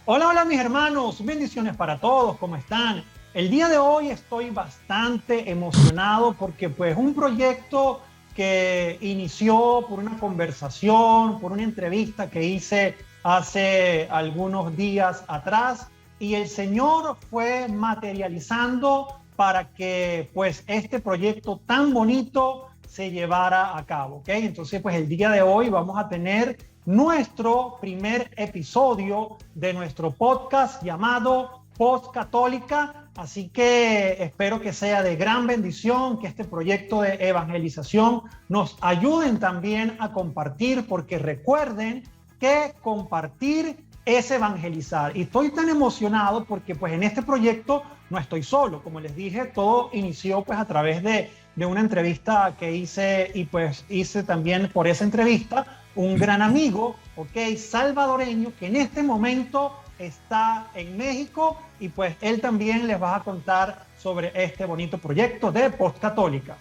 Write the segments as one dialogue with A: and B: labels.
A: Hola, hola mis hermanos, bendiciones para todos, ¿cómo están? El día de hoy estoy bastante emocionado porque pues un proyecto que inició por una conversación, por una entrevista que hice hace algunos días atrás y el Señor fue materializando para que pues este proyecto tan bonito se llevara a cabo, ¿ok? Entonces pues el día de hoy vamos a tener nuestro primer episodio de nuestro podcast llamado Post Católica. Así que espero que sea de gran bendición, que este proyecto de evangelización nos ayuden también a compartir, porque recuerden que compartir es evangelizar. Y estoy tan emocionado porque pues en este proyecto no estoy solo. Como les dije, todo inició pues a través de una entrevista que hice y pues hice también por esa entrevista un gran amigo, ok, salvadoreño, que en este momento está en México y pues él también les va a contar sobre este bonito proyecto de Post Católica.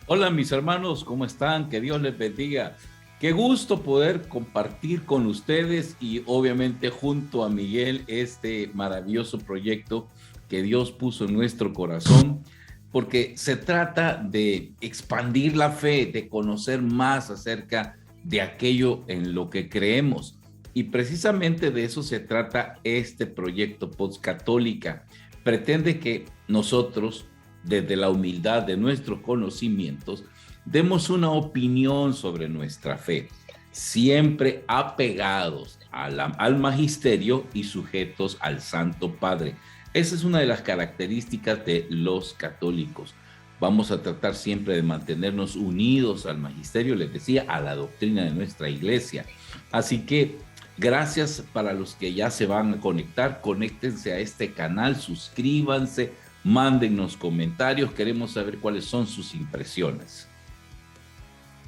B: Hola mis hermanos, ¿cómo están? Que Dios les bendiga. Qué gusto poder compartir con ustedes y obviamente junto a Miguel este maravilloso proyecto que Dios puso en nuestro corazón, porque se trata de expandir la fe, de conocer más acerca de aquello en lo que creemos. Y precisamente de eso se trata este proyecto Post Católica. Pretende que nosotros, desde la humildad de nuestros conocimientos, demos una opinión sobre nuestra fe, siempre apegados al magisterio y sujetos al Santo Padre. Esa es una de las características de los católicos. Vamos a tratar siempre de mantenernos unidos al magisterio, les decía, a la doctrina de nuestra iglesia. Así que gracias para los que ya se van a conectar, conéctense a este canal, suscríbanse, mándennos comentarios, queremos saber cuáles son sus impresiones.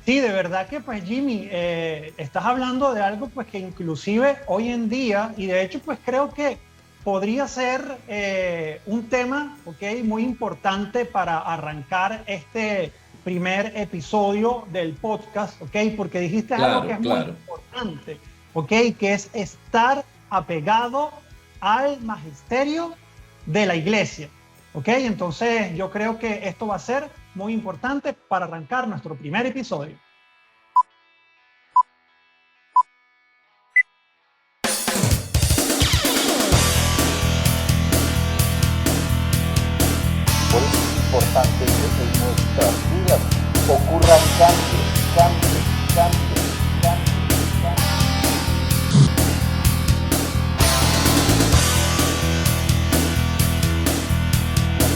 A: Sí, de verdad que pues Jimmy, estás hablando de algo pues que inclusive hoy en día, y de hecho pues creo que podría ser un tema, ok, muy importante para arrancar este primer episodio del podcast, ok, porque dijiste algo que es muy importante, ok, que es estar apegado al magisterio de la iglesia. ¿Ok? Entonces yo creo que esto va a ser muy importante para arrancar nuestro primer episodio.
C: Por eso es importante que en nuestras vidas ocurran cambios.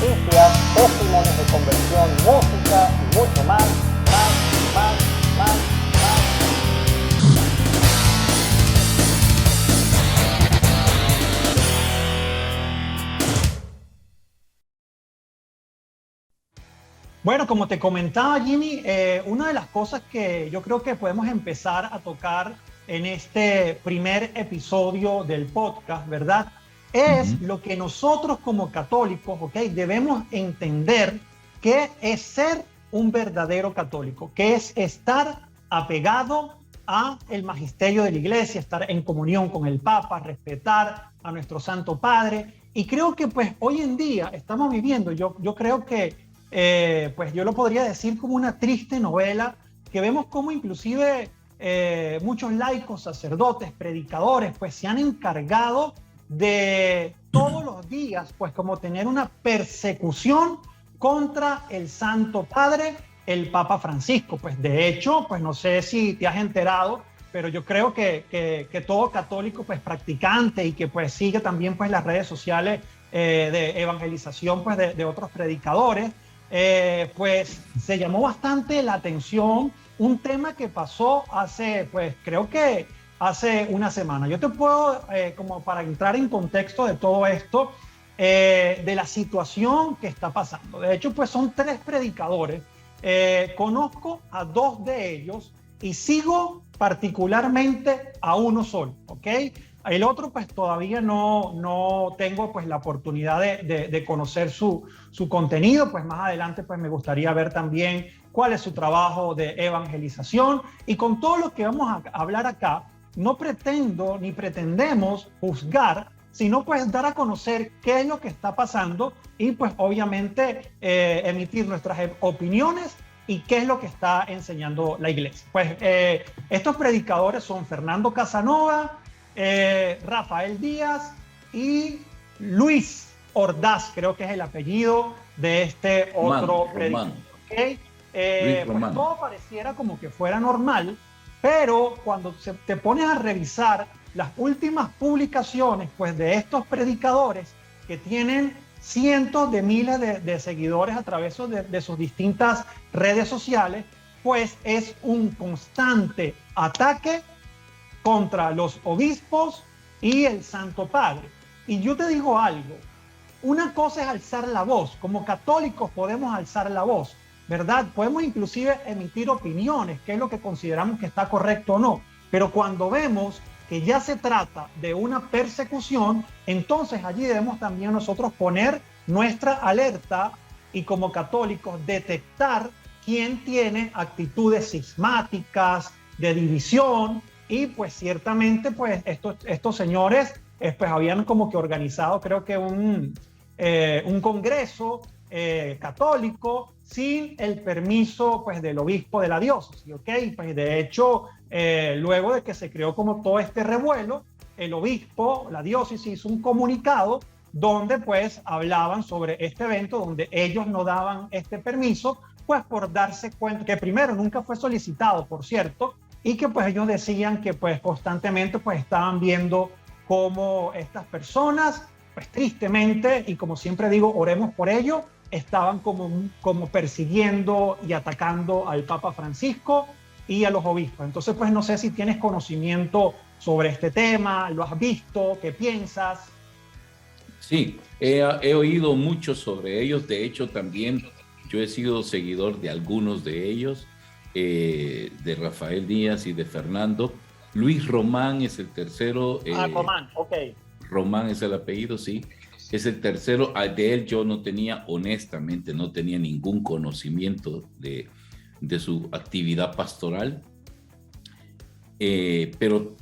C: Noticias, testimonios de conversión, música y mucho más.
A: Bueno, como te comentaba Jimmy, una de las cosas que yo creo que podemos empezar a tocar en este primer episodio del podcast, ¿verdad? Es lo que nosotros como católicos, ¿ok? Debemos entender que es ser un verdadero católico, que es estar apegado a el magisterio de la iglesia, estar en comunión con el Papa, respetar a nuestro Santo Padre. Y creo que pues hoy en día estamos viviendo, yo creo que pues yo lo podría decir como una triste novela que vemos como inclusive muchos laicos, sacerdotes, predicadores, pues se han encargado de todos los días, pues como tener una persecución contra el Santo Padre, el Papa Francisco. Pues de hecho, pues no sé si te has enterado, pero yo creo que todo católico pues practicante y que pues sigue también pues las redes sociales de evangelización pues de otros predicadores, pues se llamó bastante la atención un tema que pasó hace, pues creo que hace una semana. Yo te puedo, como para entrar en contexto de todo esto, de la situación que está pasando. De hecho, pues son 3 predicadores. Conozco a 2 de ellos y sigo particularmente a uno solo, ¿ok? El otro pues todavía no tengo pues la oportunidad de conocer su contenido, pues más adelante pues me gustaría ver también cuál es su trabajo de evangelización. Y con todo lo que vamos a hablar acá, no pretendo ni pretendemos juzgar, sino pues dar a conocer qué es lo que está pasando y pues obviamente emitir nuestras opiniones y qué es lo que está enseñando la iglesia. Pues estos predicadores son Fernando Casanova, Rafael Díaz y Luis Ordaz, creo que es el apellido de este otro predicador. ¿Okay? Pues todo pareciera como que fuera normal, pero cuando te pones a revisar las últimas publicaciones pues, de estos predicadores que tienen cientos de miles de seguidores a través de sus distintas redes sociales, pues es un constante ataque contra los obispos y el Santo Padre. Y yo te digo algo, una cosa es alzar la voz, como católicos podemos alzar la voz, ¿verdad? Podemos inclusive emitir opiniones, qué es lo que consideramos que está correcto o no, pero cuando vemos que ya se trata de una persecución, entonces allí debemos también nosotros poner nuestra alerta y como católicos detectar quién tiene actitudes cismáticas, de división, y pues ciertamente pues estos señores pues habían como que organizado creo que un congreso católico sin el permiso pues del obispo de la diócesis, ¿ok? Pues de hecho, luego de que se creó como todo este revuelo, el obispo, la diócesis hizo un comunicado donde pues hablaban sobre este evento, donde ellos no daban este permiso, pues por darse cuenta que primero nunca fue solicitado, por cierto, y que pues ellos decían que pues constantemente pues estaban viendo cómo estas personas, pues tristemente, y como siempre digo, oremos por ello, estaban como persiguiendo y atacando al Papa Francisco y a los obispos. Entonces, pues no sé si tienes conocimiento sobre este tema, lo has visto, ¿qué piensas?
B: Sí, he oído mucho sobre ellos. De hecho, también yo he sido seguidor de algunos de ellos, de Rafael Díaz y de Fernando. Luis Román es el tercero.
A: Román, ok.
B: Román es el apellido, sí. Es el tercero. De él yo no tenía, honestamente, no tenía ningún conocimiento de su actividad pastoral. Pero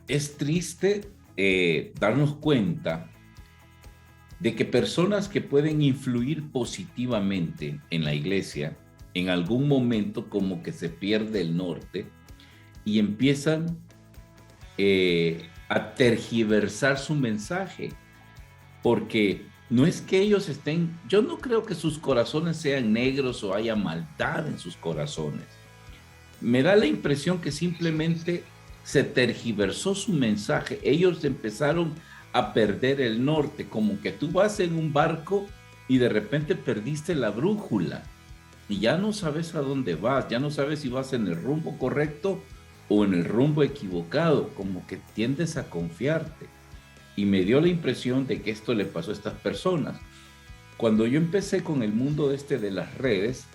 B: es triste darnos cuenta de que personas que pueden influir positivamente en la iglesia, en algún momento como que se pierde el norte y empiezan a tergiversar su mensaje. Porque no es que ellos estén, yo no creo que sus corazones sean negros o haya maldad en sus corazones. Me da la impresión que simplemente se tergiversó su mensaje. Ellos empezaron a perder el norte, como que tú vas en un barco y de repente perdiste la brújula y ya no sabes a dónde vas, ya no sabes si vas en el rumbo correcto o en el rumbo equivocado, como que tiendes a confiarte. Y me dio la impresión de que esto le pasó a estas personas. Cuando yo empecé con el mundo de las redes,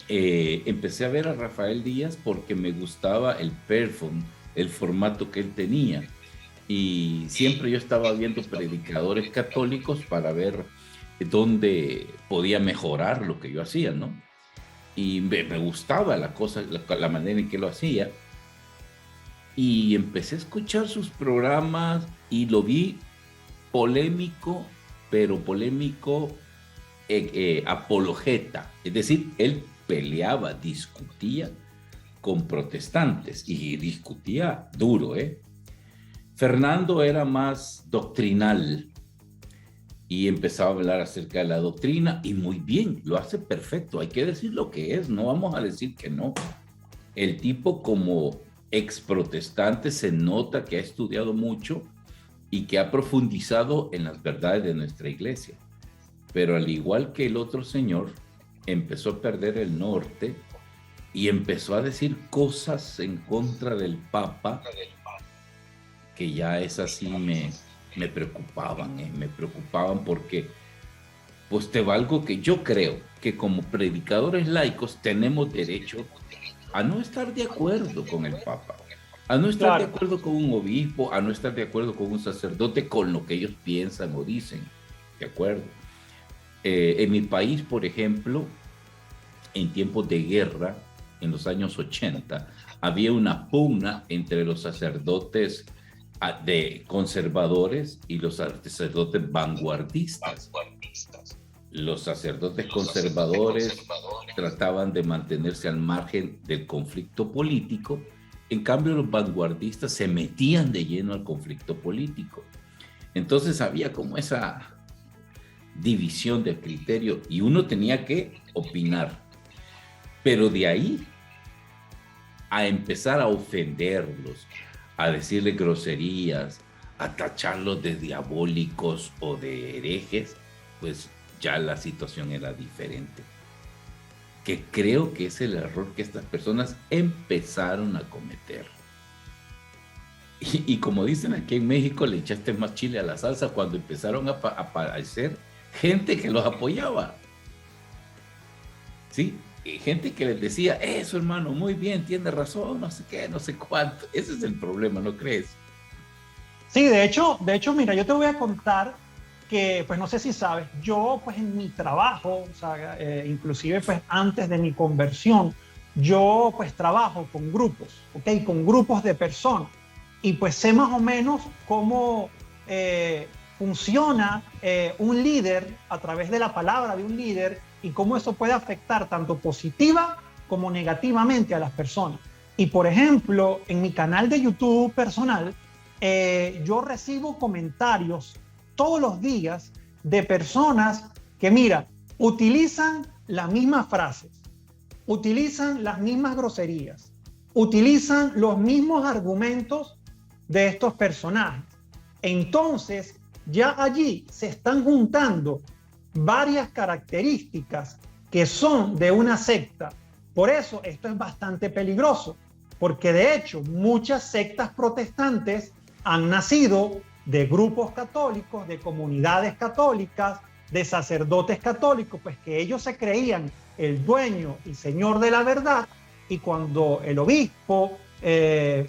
B: empecé a ver a Rafael Díaz porque me gustaba el formato que él tenía. Y siempre yo estaba viendo predicadores católicos para ver dónde podía mejorar lo que yo hacía, ¿no? Y me gustaba la manera en que lo hacía. Y empecé a escuchar sus programas y lo vi polémico, pero polémico apologeta. Es decir, él peleaba, discutía con protestantes y discutía duro, ¿eh? Fernando era más doctrinal y empezaba a hablar acerca de la doctrina y muy bien, lo hace perfecto, hay que decir lo que es, no vamos a decir que no. El tipo como ex protestante se nota que ha estudiado mucho y que ha profundizado en las verdades de nuestra iglesia, pero al igual que el otro señor, empezó a perder el norte y empezó a decir cosas en contra del Papa que ya esas sí me preocupaban porque pues te valgo que yo creo que como predicadores laicos tenemos derecho a no estar de acuerdo con el Papa, a no estar de acuerdo con un obispo, a no estar de acuerdo con un sacerdote, con lo que ellos piensan o dicen, ¿de acuerdo? En mi país, por ejemplo, en tiempos de guerra, en los años 80, había una pugna entre los sacerdotes de conservadores y los sacerdotes vanguardistas. Los sacerdotes conservadores trataban de mantenerse al margen del conflicto político, en cambio los vanguardistas se metían de lleno al conflicto político. Entonces había como esa división de criterio y uno tenía que opinar. Pero de ahí a empezar a ofenderlos, a decirles groserías, a tacharlos de diabólicos o de herejes, pues ya la situación era diferente. Que creo que es el error que estas personas empezaron a cometer. Y como dicen aquí en México, le echaste más chile a la salsa cuando empezaron a aparecer gente que los apoyaba. ¿Sí? Y gente que les decía, eso hermano, muy bien, tiene razón, no sé qué, no sé cuánto. Ese es el problema, ¿no crees?
A: Sí, de hecho, mira, yo te voy a contar que, pues no sé si sabes, yo pues en mi trabajo, o sea, inclusive pues antes de mi conversión, yo pues trabajo con grupos, ¿ok? Con grupos de personas. Y pues sé más o menos cómo funciona un líder a través de la palabra de un líder y cómo eso puede afectar tanto positiva como negativamente a las personas. Y por ejemplo, en mi canal de YouTube personal, yo recibo comentarios todos los días de personas que, mira, utilizan las mismas frases, utilizan las mismas groserías, utilizan los mismos argumentos de estos personajes. Entonces, ya allí se están juntando varias características que son de una secta. Por eso esto es bastante peligroso, porque de hecho muchas sectas protestantes han nacido de grupos católicos, de comunidades católicas, de sacerdotes católicos, pues que ellos se creían el dueño y señor de la verdad, y cuando el obispo,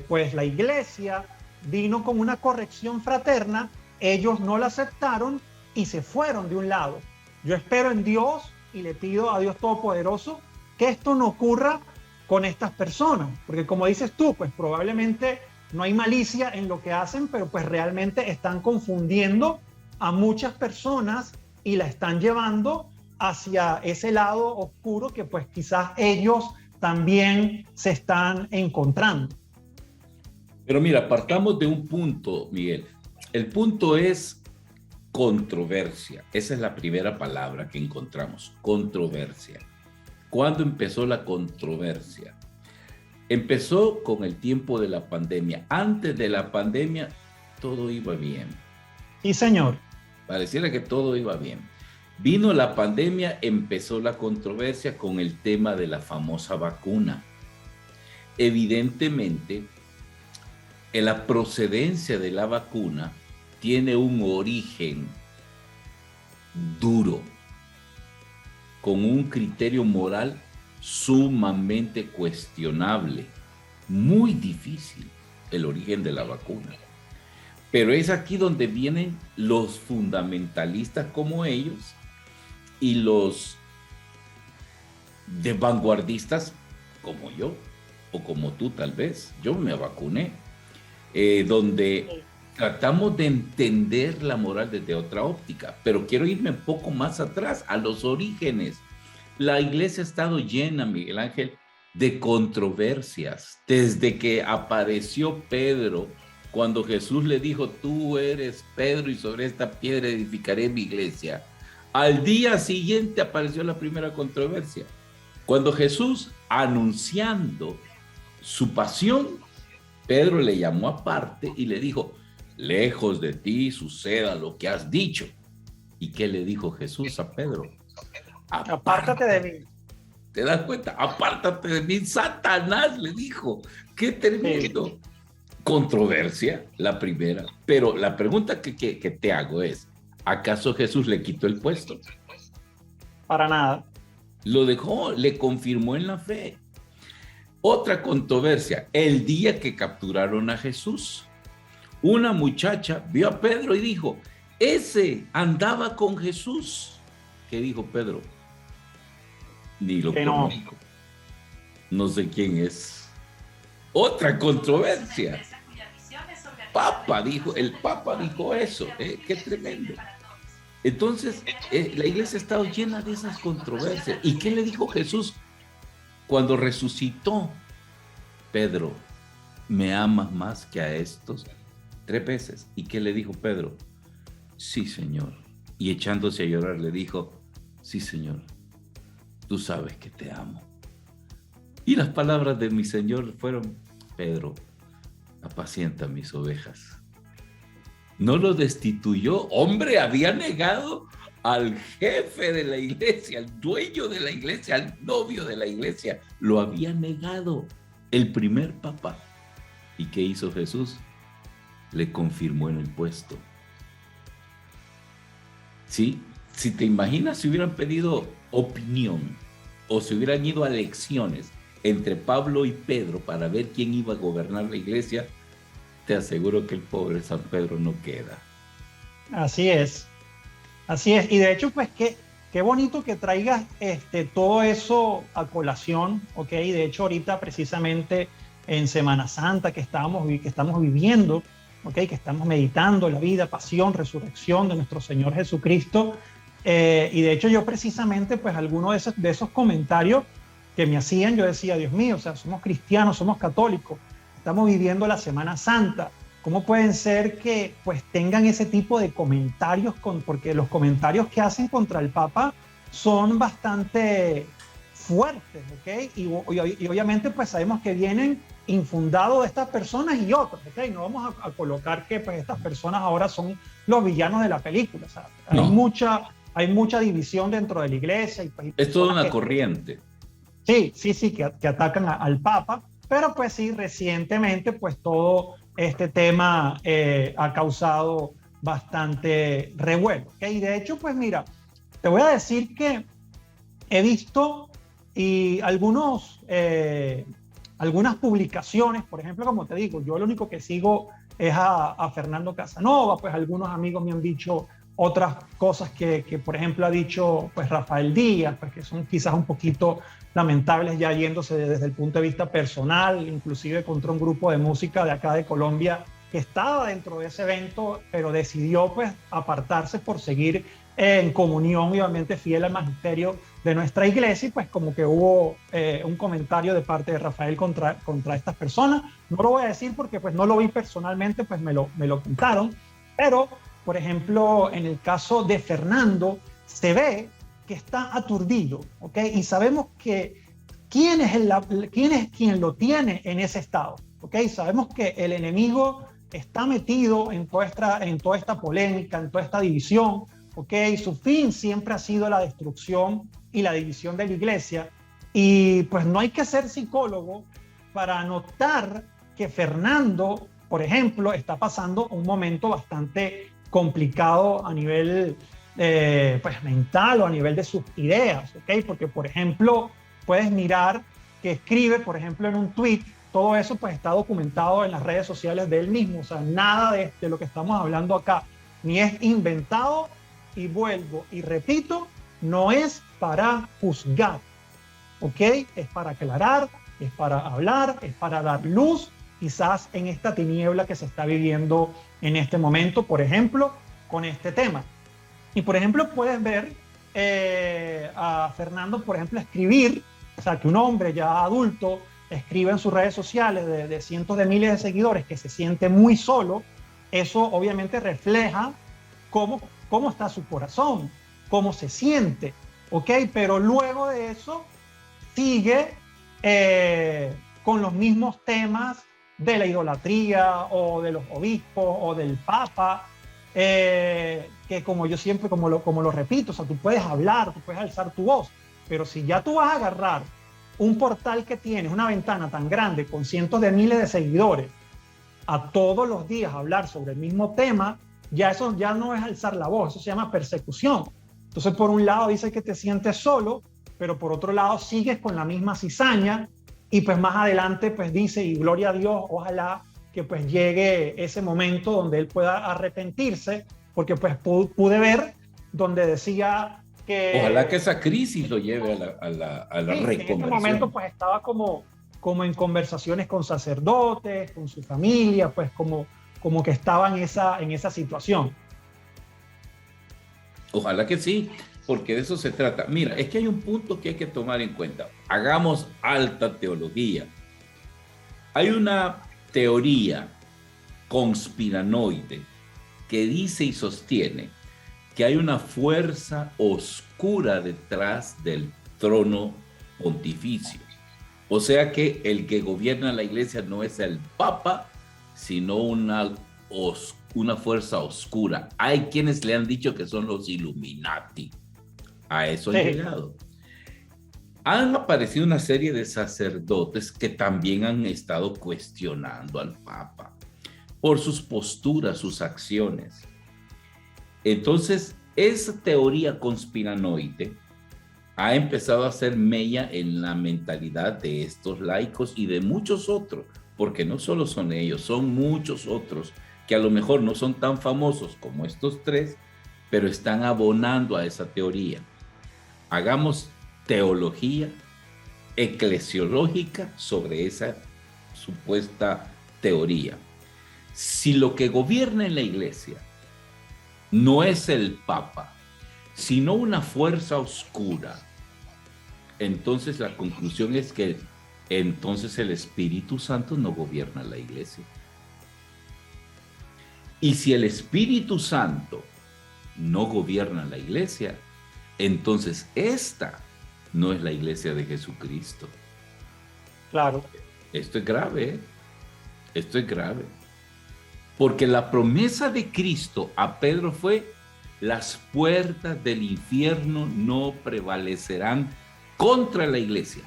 A: pues la iglesia vino con una corrección fraterna, ellos no la aceptaron y se fueron de un lado. Yo espero en Dios y le pido a Dios Todopoderoso que esto no ocurra con estas personas, porque como dices tú, pues probablemente no hay malicia en lo que hacen, pero pues realmente están confundiendo a muchas personas y la están llevando hacia ese lado oscuro que pues quizás ellos también se están encontrando.
B: Pero mira, partamos de un punto, Miguel. El punto es controversia. Esa es la primera palabra que encontramos, controversia. ¿Cuándo empezó la controversia? Empezó con el tiempo de la pandemia. Antes de la pandemia, todo iba bien.
A: Sí, señor.
B: Pareciera que todo iba bien. Vino la pandemia, empezó la controversia con el tema de la famosa vacuna. Evidentemente, la procedencia de la vacuna tiene un origen duro, con un criterio moral sumamente cuestionable, muy difícil el origen de la vacuna. Pero es aquí donde vienen los fundamentalistas como ellos y los de vanguardistas como yo o como tú tal vez. Yo me vacuné, donde tratamos de entender la moral desde otra óptica, pero quiero irme un poco más atrás, a los orígenes. La iglesia ha estado llena, Miguel Ángel, de controversias. Desde que apareció Pedro, cuando Jesús le dijo, tú eres Pedro y sobre esta piedra edificaré mi iglesia. Al día siguiente apareció la primera controversia. Cuando Jesús, anunciando su pasión, Pedro le llamó aparte y le dijo, lejos de ti suceda lo que has dicho. ¿Y qué le dijo Jesús a Pedro?
A: Apártate de mí.
B: ¿Te das cuenta? Apártate de mí, Satanás, le dijo. ¡Qué tremendo! Sí. Controversia, la primera. Pero la pregunta que te hago es, ¿acaso Jesús le quitó el puesto?
A: Para nada.
B: Lo dejó, le confirmó en la fe. Otra controversia, el día que capturaron a Jesús, una muchacha vio a Pedro y dijo, ese andaba con Jesús. ¿Qué dijo Pedro? Ni lo conozco. No sé quién es. Otra controversia. El Papa dijo eso, qué tremendo. Entonces, la iglesia ha estado llena de esas controversias. ¿Y qué le dijo Jesús cuando resucitó? Pedro, ¿me amas más que a estos? 3 veces. ¿Y qué le dijo Pedro? Sí, Señor. Y echándose a llorar le dijo, sí, Señor, tú sabes que te amo. Y las palabras de mi Señor fueron, Pedro, apacienta mis ovejas. No lo destituyó. Hombre, había negado al jefe de la iglesia, al dueño de la iglesia, al novio de la iglesia. Lo había negado el primer papa. ¿Y qué hizo Jesús? Le confirmó en el puesto. ¿Sí? Si te imaginas, si hubieran pedido opinión o si hubieran ido a elecciones entre Pablo y Pedro para ver quién iba a gobernar la iglesia, te aseguro que el pobre San Pedro no queda.
A: Así es. Así es. Y de hecho, pues qué bonito que traigas todo eso a colación, ¿ok? De hecho, ahorita precisamente en Semana Santa que estamos viviendo, ¿ok? Que estamos meditando la vida, pasión, resurrección de nuestro Señor Jesucristo. Y de hecho yo precisamente, pues algunos de esos comentarios que me hacían, yo decía, Dios mío, o sea, somos cristianos, somos católicos, estamos viviendo la Semana Santa. ¿Cómo pueden ser que pues tengan ese tipo de comentarios? Porque los comentarios que hacen contra el Papa son bastante fuertes, ¿ok? Y obviamente pues sabemos que vienen infundados de estas personas y otras, ¿ok? No vamos a colocar que pues estas personas ahora son los villanos de la película, ¿sabes? No. Hay mucha división dentro de la iglesia. Y, pues,
B: es toda una corriente.
A: Sí, que atacan al Papa, pero pues sí, recientemente pues todo este tema ha causado bastante revuelo, ¿ok? Y de hecho, pues mira, te voy a decir que he visto y algunas publicaciones, por ejemplo, como te digo, yo lo único que sigo es a Fernando Casanova, pues algunos amigos me han dicho otras cosas que por ejemplo ha dicho pues Rafael Díaz, pues que son quizás un poquito lamentables ya yéndose desde el punto de vista personal, inclusive contra un grupo de música de acá de Colombia que estaba dentro de ese evento, pero decidió pues apartarse por seguir en comunión y obviamente fiel al magisterio de nuestra iglesia, y pues como que hubo un comentario de parte de Rafael contra estas personas. No lo voy a decir porque pues no lo vi personalmente, pues me lo contaron, pero por ejemplo en el caso de Fernando se ve que está aturdido, ¿ok? Y sabemos que quién es quien lo tiene en ese estado, ¿ok? Sabemos que el enemigo está metido en toda esta polémica, en toda esta división, ¿ok? Su fin siempre ha sido la destrucción y la división de la iglesia, y pues no hay que ser psicólogo para notar que Fernando, por ejemplo, está pasando un momento bastante complicado a nivel pues mental o a nivel de sus ideas, ¿ok? Porque, por ejemplo, puedes mirar que escribe, por ejemplo, en un tweet, todo eso pues está documentado en las redes sociales de él mismo, o sea, nada de lo que estamos hablando acá, ni es inventado, y vuelvo y repito, no es para juzgar, ¿ok? Es para aclarar, es para hablar, es para dar luz, quizás en esta tiniebla que se está viviendo en este momento, por ejemplo, con este tema. Y por ejemplo, puedes ver a Fernando, por ejemplo, escribir, o sea, que un hombre ya adulto escribe en sus redes sociales de cientos de miles de seguidores que se siente muy solo. Eso obviamente refleja cómo está su corazón, cómo se siente, ¿ok? Pero luego de eso sigue con los mismos temas de la idolatría o de los obispos o del Papa, que como yo siempre, como lo repito, o sea, tú puedes hablar, tú puedes alzar tu voz, pero si ya tú vas a agarrar un portal que tienes, una ventana tan grande con cientos de miles de seguidores, a todos los días hablar sobre el mismo tema, ya eso ya no es alzar la voz, eso se llama persecución. Entonces, por un lado dices que te sientes solo, pero por otro lado sigues con la misma cizaña, y pues más adelante pues dice, y gloria a Dios, ojalá que pues llegue ese momento donde él pueda arrepentirse, porque pues pude ver donde decía que...
B: Ojalá que esa crisis lo lleve a la
A: sí,
B: reconversión.
A: en este momento pues estaba como como en conversaciones con sacerdotes, con su familia, pues como que estaba en esa situación.
B: Ojalá que sí, porque de eso se trata. Mira, es que hay un punto que hay que tomar en cuenta. Hagamos alta teología. Hay una teoría conspiranoide que dice y sostiene que hay una fuerza oscura detrás del trono pontificio. O sea que el que gobierna la iglesia no es el Papa, sino una fuerza oscura. Hay quienes le han dicho que son los Illuminati. A eso han llegado. Han aparecido una serie de sacerdotes que también han estado cuestionando al Papa por sus posturas, sus acciones. Entonces, esa teoría conspiranoide ha empezado a hacer mella en la mentalidad de estos laicos y de muchos otros, porque no solo son ellos, son muchos otros que a lo mejor no son tan famosos como estos tres, pero están abonando a esa teoría. Hagamos teología eclesiológica sobre esa supuesta teoría. Si lo que gobierna en la iglesia no es el Papa, sino una fuerza oscura, entonces la conclusión es que entonces el Espíritu Santo no gobierna la iglesia. Y si el Espíritu Santo no gobierna la iglesia, entonces esta no es la iglesia de Jesucristo.
A: Claro.
B: Esto es grave, ¿eh? Esto es grave. Porque la promesa de Cristo a Pedro fue: las puertas del infierno no prevalecerán contra la iglesia.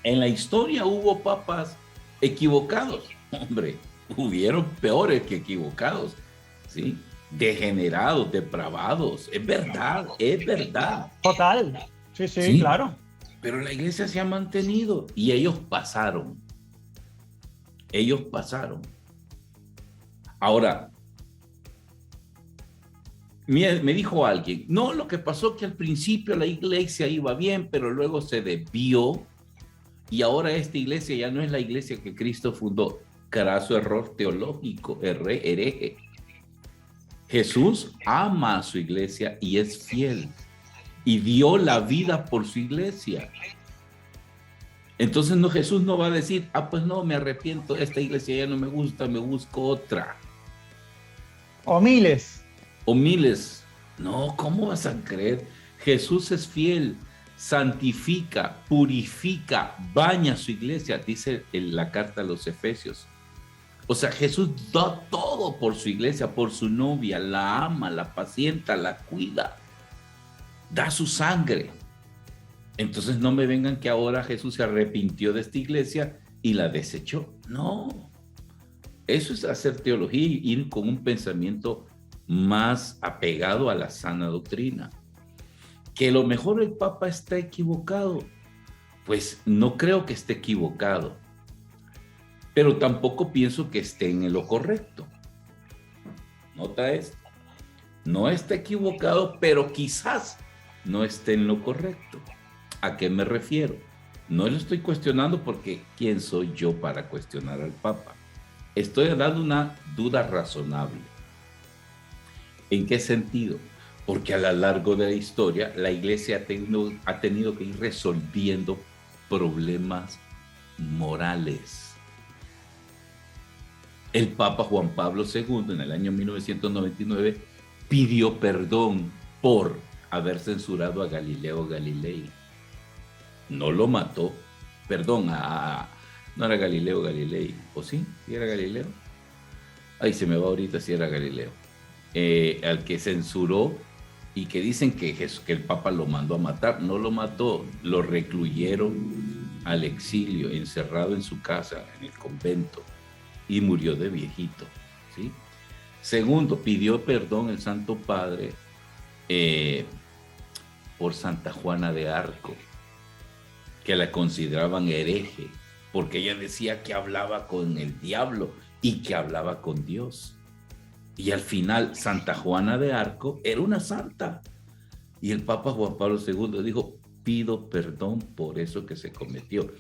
B: En la historia hubo papas equivocados. Hombre, hubieron peores que equivocados, ¿sí? Degenerados, depravados. Es verdad, es verdad.
A: Total. Sí, claro.
B: Pero la iglesia se ha mantenido y ellos pasaron. Ellos pasaron. Ahora, me dijo alguien, no, lo que pasó que al principio la iglesia iba bien, pero luego se desvió y ahora esta iglesia ya no es la iglesia que Cristo fundó. Craso error teológico, hereje. Jesús ama a su iglesia y es fiel y dio la vida por su iglesia. Entonces Jesús no va a decir, pues no, me arrepiento, esta iglesia ya no me gusta, me busco otra.
A: O miles.
B: No, ¿cómo vas a creer? Jesús es fiel, santifica, purifica, baña su iglesia, dice en la carta a los Efesios. O sea, Jesús da todo por su iglesia, por su novia, la ama, la pacienta, la cuida, da su sangre. Entonces no me vengan que ahora Jesús se arrepintió de esta iglesia y la desechó. No, eso es hacer teología y ir con un pensamiento más apegado a la sana doctrina. Que a lo mejor el Papa está equivocado, pues no creo que esté equivocado, pero tampoco pienso que esté en lo correcto. Nota esto, no está equivocado, pero quizás no esté en lo correcto. ¿A qué me refiero? No lo estoy cuestionando porque ¿quién soy yo para cuestionar al Papa? Estoy dando una duda razonable. ¿En qué sentido? Porque a lo largo de la historia la iglesia ha tenido que ir resolviendo problemas morales. El Papa Juan Pablo II en el año 1999 pidió perdón por haber censurado a Galileo Galilei. No lo mató, perdón, no era Galileo Galilei, ¿o sí? ¿Sí era Galileo? Ay, se me va ahorita si era Galileo. Al que censuró y que dicen que el Papa lo mandó a matar. No lo mató, lo recluyeron al exilio, encerrado en su casa, en el convento, y murió de viejito, ¿sí? Segundo, pidió perdón el Santo Padre por Santa Juana de Arco, que la consideraban hereje, porque ella decía que hablaba con el diablo y que hablaba con Dios. Y al final, Santa Juana de Arco era una santa. Y el Papa Juan Pablo II dijo, pido perdón por eso que se cometió.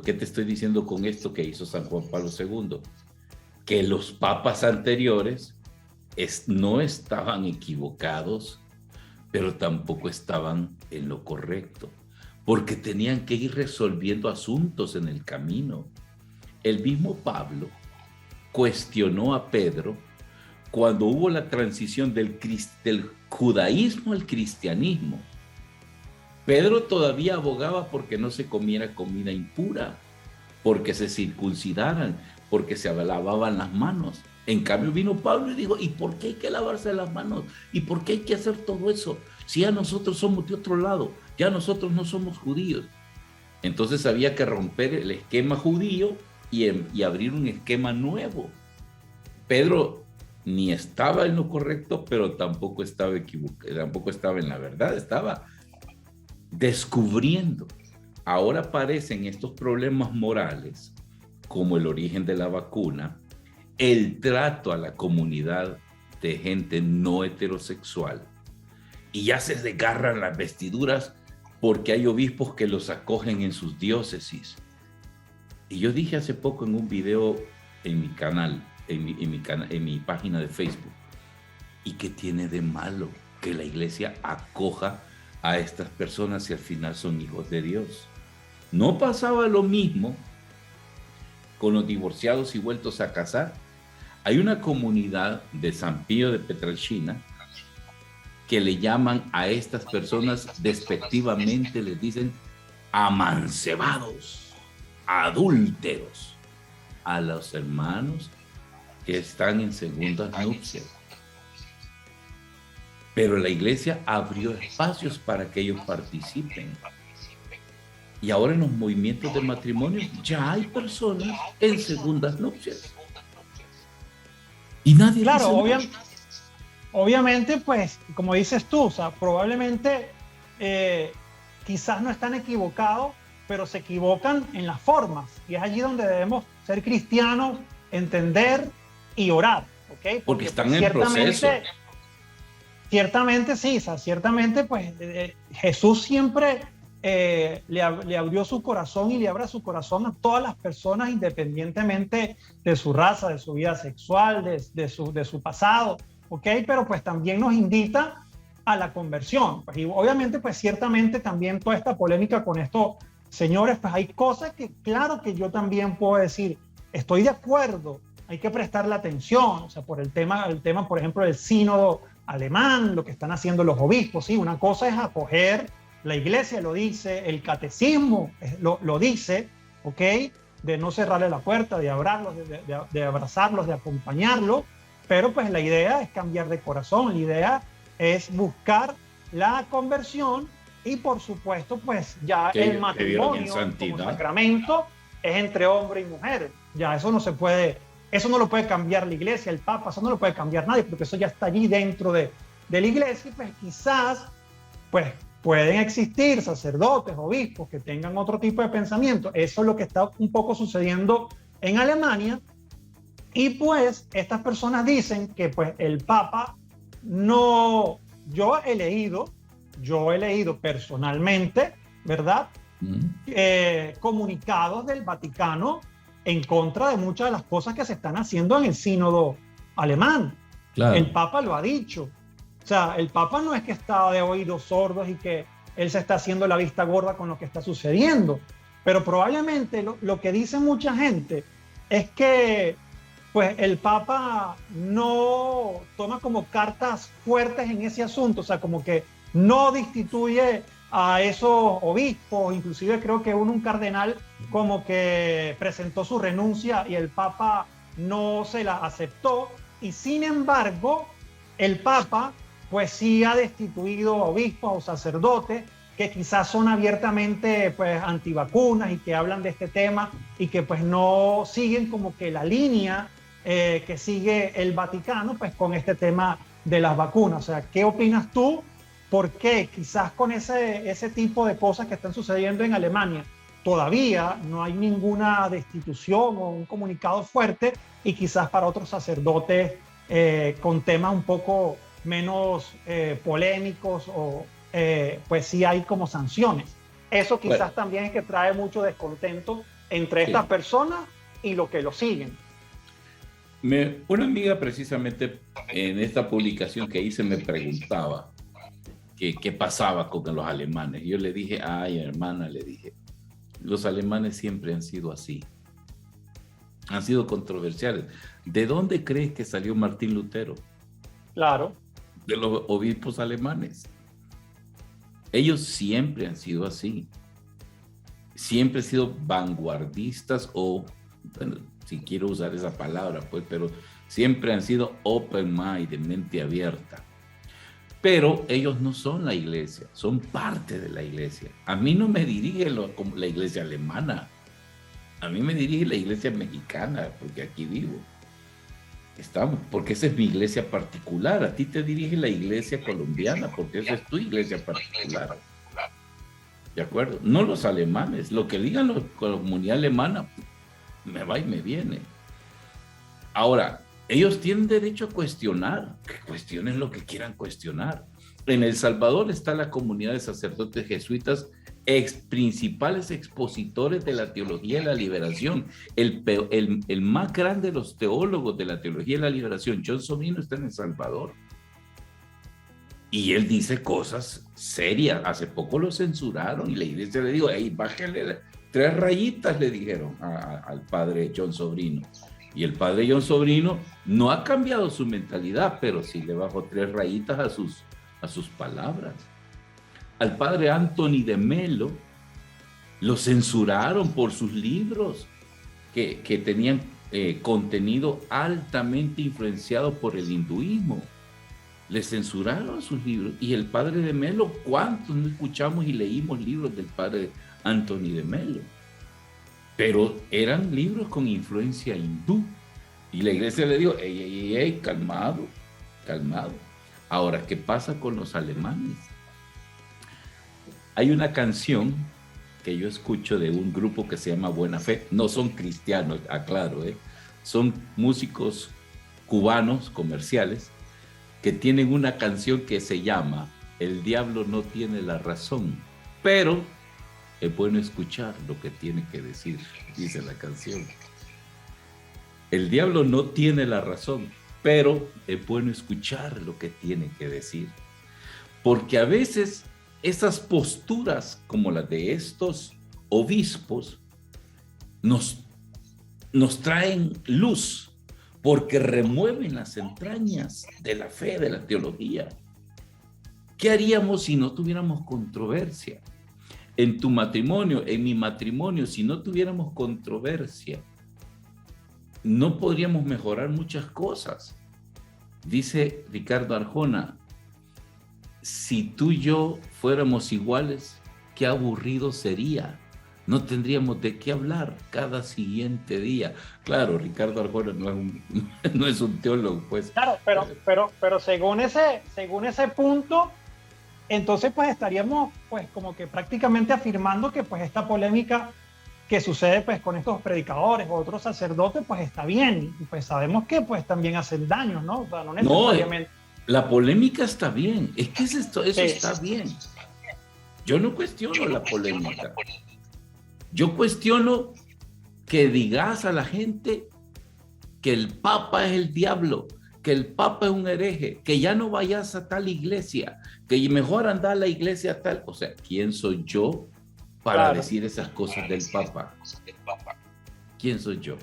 B: ¿Qué te estoy diciendo con esto que hizo San Juan Pablo II? Que los papas anteriores no estaban equivocados, pero tampoco estaban en lo correcto, porque tenían que ir resolviendo asuntos en el camino. El mismo Pablo cuestionó a Pedro cuando hubo la transición del judaísmo al cristianismo. Pedro todavía abogaba porque no se comiera comida impura, porque se circuncidaran, porque se lavaban las manos. En cambio vino Pablo y dijo, ¿y por qué hay que lavarse las manos? ¿Y por qué hay que hacer todo eso? Si ya nosotros somos de otro lado, ya nosotros no somos judíos. Entonces había que romper el esquema judío y abrir un esquema nuevo. Pedro ni estaba en lo correcto, pero tampoco estaba equivocado, tampoco estaba en la verdad, estaba descubriendo. Ahora aparecen estos problemas morales, como el origen de la vacuna, el trato a la comunidad de gente no heterosexual, y ya se desgarran las vestiduras porque hay obispos que los acogen en sus diócesis. Y yo dije hace poco en un video en mi canal, en mi página de Facebook, ¿y qué tiene de malo que la iglesia acoja a estas personas si al final son hijos de Dios? ¿No pasaba lo mismo con los divorciados y vueltos a casar? Hay una comunidad de San Pío de Pietrelcina que le llaman a estas personas despectivamente, les dicen amancebados, adúlteros, a los hermanos que están en segundas nupcias. Pero la iglesia abrió espacios para que ellos participen. Y ahora en los movimientos de matrimonio ya hay personas en segundas nupcias. Y nadie
A: Claro,
B: dice
A: obviamente, pues, como dices tú, o sea, probablemente quizás no están equivocados, pero se equivocan en las formas. Y es allí donde debemos ser cristianos, entender y orar, ¿ok?
B: Porque están
A: pues,
B: en proceso.
A: Ciertamente sí, o sea, ciertamente pues Jesús siempre le abrió su corazón y le abre su corazón a todas las personas independientemente de su raza, de su vida sexual, de su pasado, ¿ok? Pero pues también nos invita a la conversión. Pues, y obviamente pues ciertamente también toda esta polémica con estos señores, pues hay cosas que claro que yo también puedo decir, estoy de acuerdo, hay que prestarle atención, o sea, por el tema por ejemplo del sínodo alemán, lo que están haciendo los obispos, ¿sí? Una cosa es acoger, la iglesia lo dice, el catecismo lo dice, ¿ok? De no cerrarle la puerta, de abrazarlos, de acompañarlos, pero pues la idea es cambiar de corazón, la idea es buscar la conversión y por supuesto pues ya
B: que
A: el matrimonio como sacramento es entre hombre y mujer, ya eso no se puede, eso no lo puede cambiar la iglesia, el papa, eso no lo puede cambiar nadie porque eso ya está allí dentro de la iglesia y pues quizás pues pueden existir sacerdotes, obispos que tengan otro tipo de pensamiento, eso es lo que está un poco sucediendo en Alemania. Y pues estas personas dicen que pues el Papa no, yo he leído personalmente, ¿verdad? Comunicados del Vaticano en contra de muchas de las cosas que se están haciendo en el sínodo alemán. Claro. El Papa lo ha dicho. O sea, el Papa no es que está de oídos sordos y que él se está haciendo la vista gorda con lo que está sucediendo, pero probablemente lo que dice mucha gente es que pues el Papa no toma como cartas fuertes en ese asunto, o sea, como que no destituye a esos obispos, inclusive creo que un cardenal como que presentó su renuncia y el Papa no se la aceptó, y sin embargo el Papa pues sí ha destituido a obispos o sacerdotes que quizás son abiertamente pues antivacunas y que hablan de este tema y que pues no siguen como que la línea que sigue el Vaticano pues con este tema de las vacunas. O sea, ¿qué opinas tú? ¿Por qué quizás con ese tipo de cosas que están sucediendo en Alemania todavía no hay ninguna destitución o un comunicado fuerte y quizás para otros sacerdotes con temas un poco menos polémicos o pues sí hay como sanciones? Eso quizás
B: Bueno,
A: también es que trae mucho descontento entre estas
B: sí.
A: personas y los que lo siguen.
B: Una amiga precisamente en esta publicación que hice me preguntaba qué pasaba con los alemanes. Yo le dije, ay, hermana, le dije, los alemanes siempre han sido así, han sido controversiales. ¿De dónde crees que salió Martín Lutero?
A: Claro.
B: De los obispos alemanes. Ellos siempre han sido así. Siempre han sido vanguardistas o, bueno, si quiero usar esa palabra, pues, pero siempre han sido open mind, de mente abierta. Pero ellos no son la iglesia, son parte de la iglesia. A mí no me dirige la iglesia alemana, a mí me dirige la iglesia mexicana, porque aquí vivo. Estamos, porque esa es mi iglesia particular. A ti te dirige la iglesia colombiana, porque esa es tu iglesia particular. ¿De acuerdo? No los alemanes. Lo que digan la comunidad alemana, me va y me viene. Ahora, ellos tienen derecho a cuestionar, que cuestionen lo que quieran cuestionar. En El Salvador está la comunidad de sacerdotes jesuitas, principales expositores de la teología de la liberación. El más grande de los teólogos de la teología de la liberación, John Sobrino, está en El Salvador. Y él dice cosas serias. Hace poco lo censuraron y la iglesia le dijo, hey, bájale 3 rayitas, le dijeron al padre John Sobrino. Y el padre John Sobrino no ha cambiado su mentalidad, pero sí le bajó 3 rayitas a sus palabras. Al padre Anthony de Melo lo censuraron por sus libros que tenían contenido altamente influenciado por el hinduismo. Le censuraron sus libros. Y el padre de Melo, ¿cuántos no escuchamos y leímos libros del padre Anthony de Melo? Pero eran libros con influencia hindú. Y la iglesia le dijo, ey, calmado, calmado. Ahora, ¿qué pasa con los alemanes? Hay una canción que yo escucho de un grupo que se llama Buena Fe. No son cristianos, aclaro, son músicos cubanos comerciales que tienen una canción que se llama El diablo no tiene la razón, pero es bueno escuchar lo que tiene que decir, dice la canción. El diablo no tiene la razón, pero es bueno escuchar lo que tiene que decir. Porque a veces esas posturas como las de estos obispos nos traen luz, porque remueven las entrañas de la fe, de la teología. ¿Qué haríamos si no tuviéramos controversia? En tu matrimonio, en mi matrimonio, si no tuviéramos controversia, no podríamos mejorar muchas cosas. Dice Ricardo Arjona, si tú y yo fuéramos iguales, qué aburrido sería. No tendríamos de qué hablar cada siguiente día. Claro, Ricardo Arjona no es un teólogo, pues.
A: Claro, pero según ese punto, entonces pues estaríamos pues como que prácticamente afirmando que pues esta polémica que sucede pues con estos predicadores o otros sacerdotes pues está bien. Y pues sabemos que pues también hacen daño, ¿no? O sea, no necesariamente.
B: No, la polémica está bien. Es que eso
A: Sí.
B: está bien. Yo no cuestiono la polémica. Yo cuestiono que digas a la gente que el Papa es el diablo, que el Papa es un hereje, que ya no vayas a tal iglesia, que mejor anda a la iglesia tal. O sea, ¿quién soy yo para decir esas cosas del Papa? ¿Quién soy yo?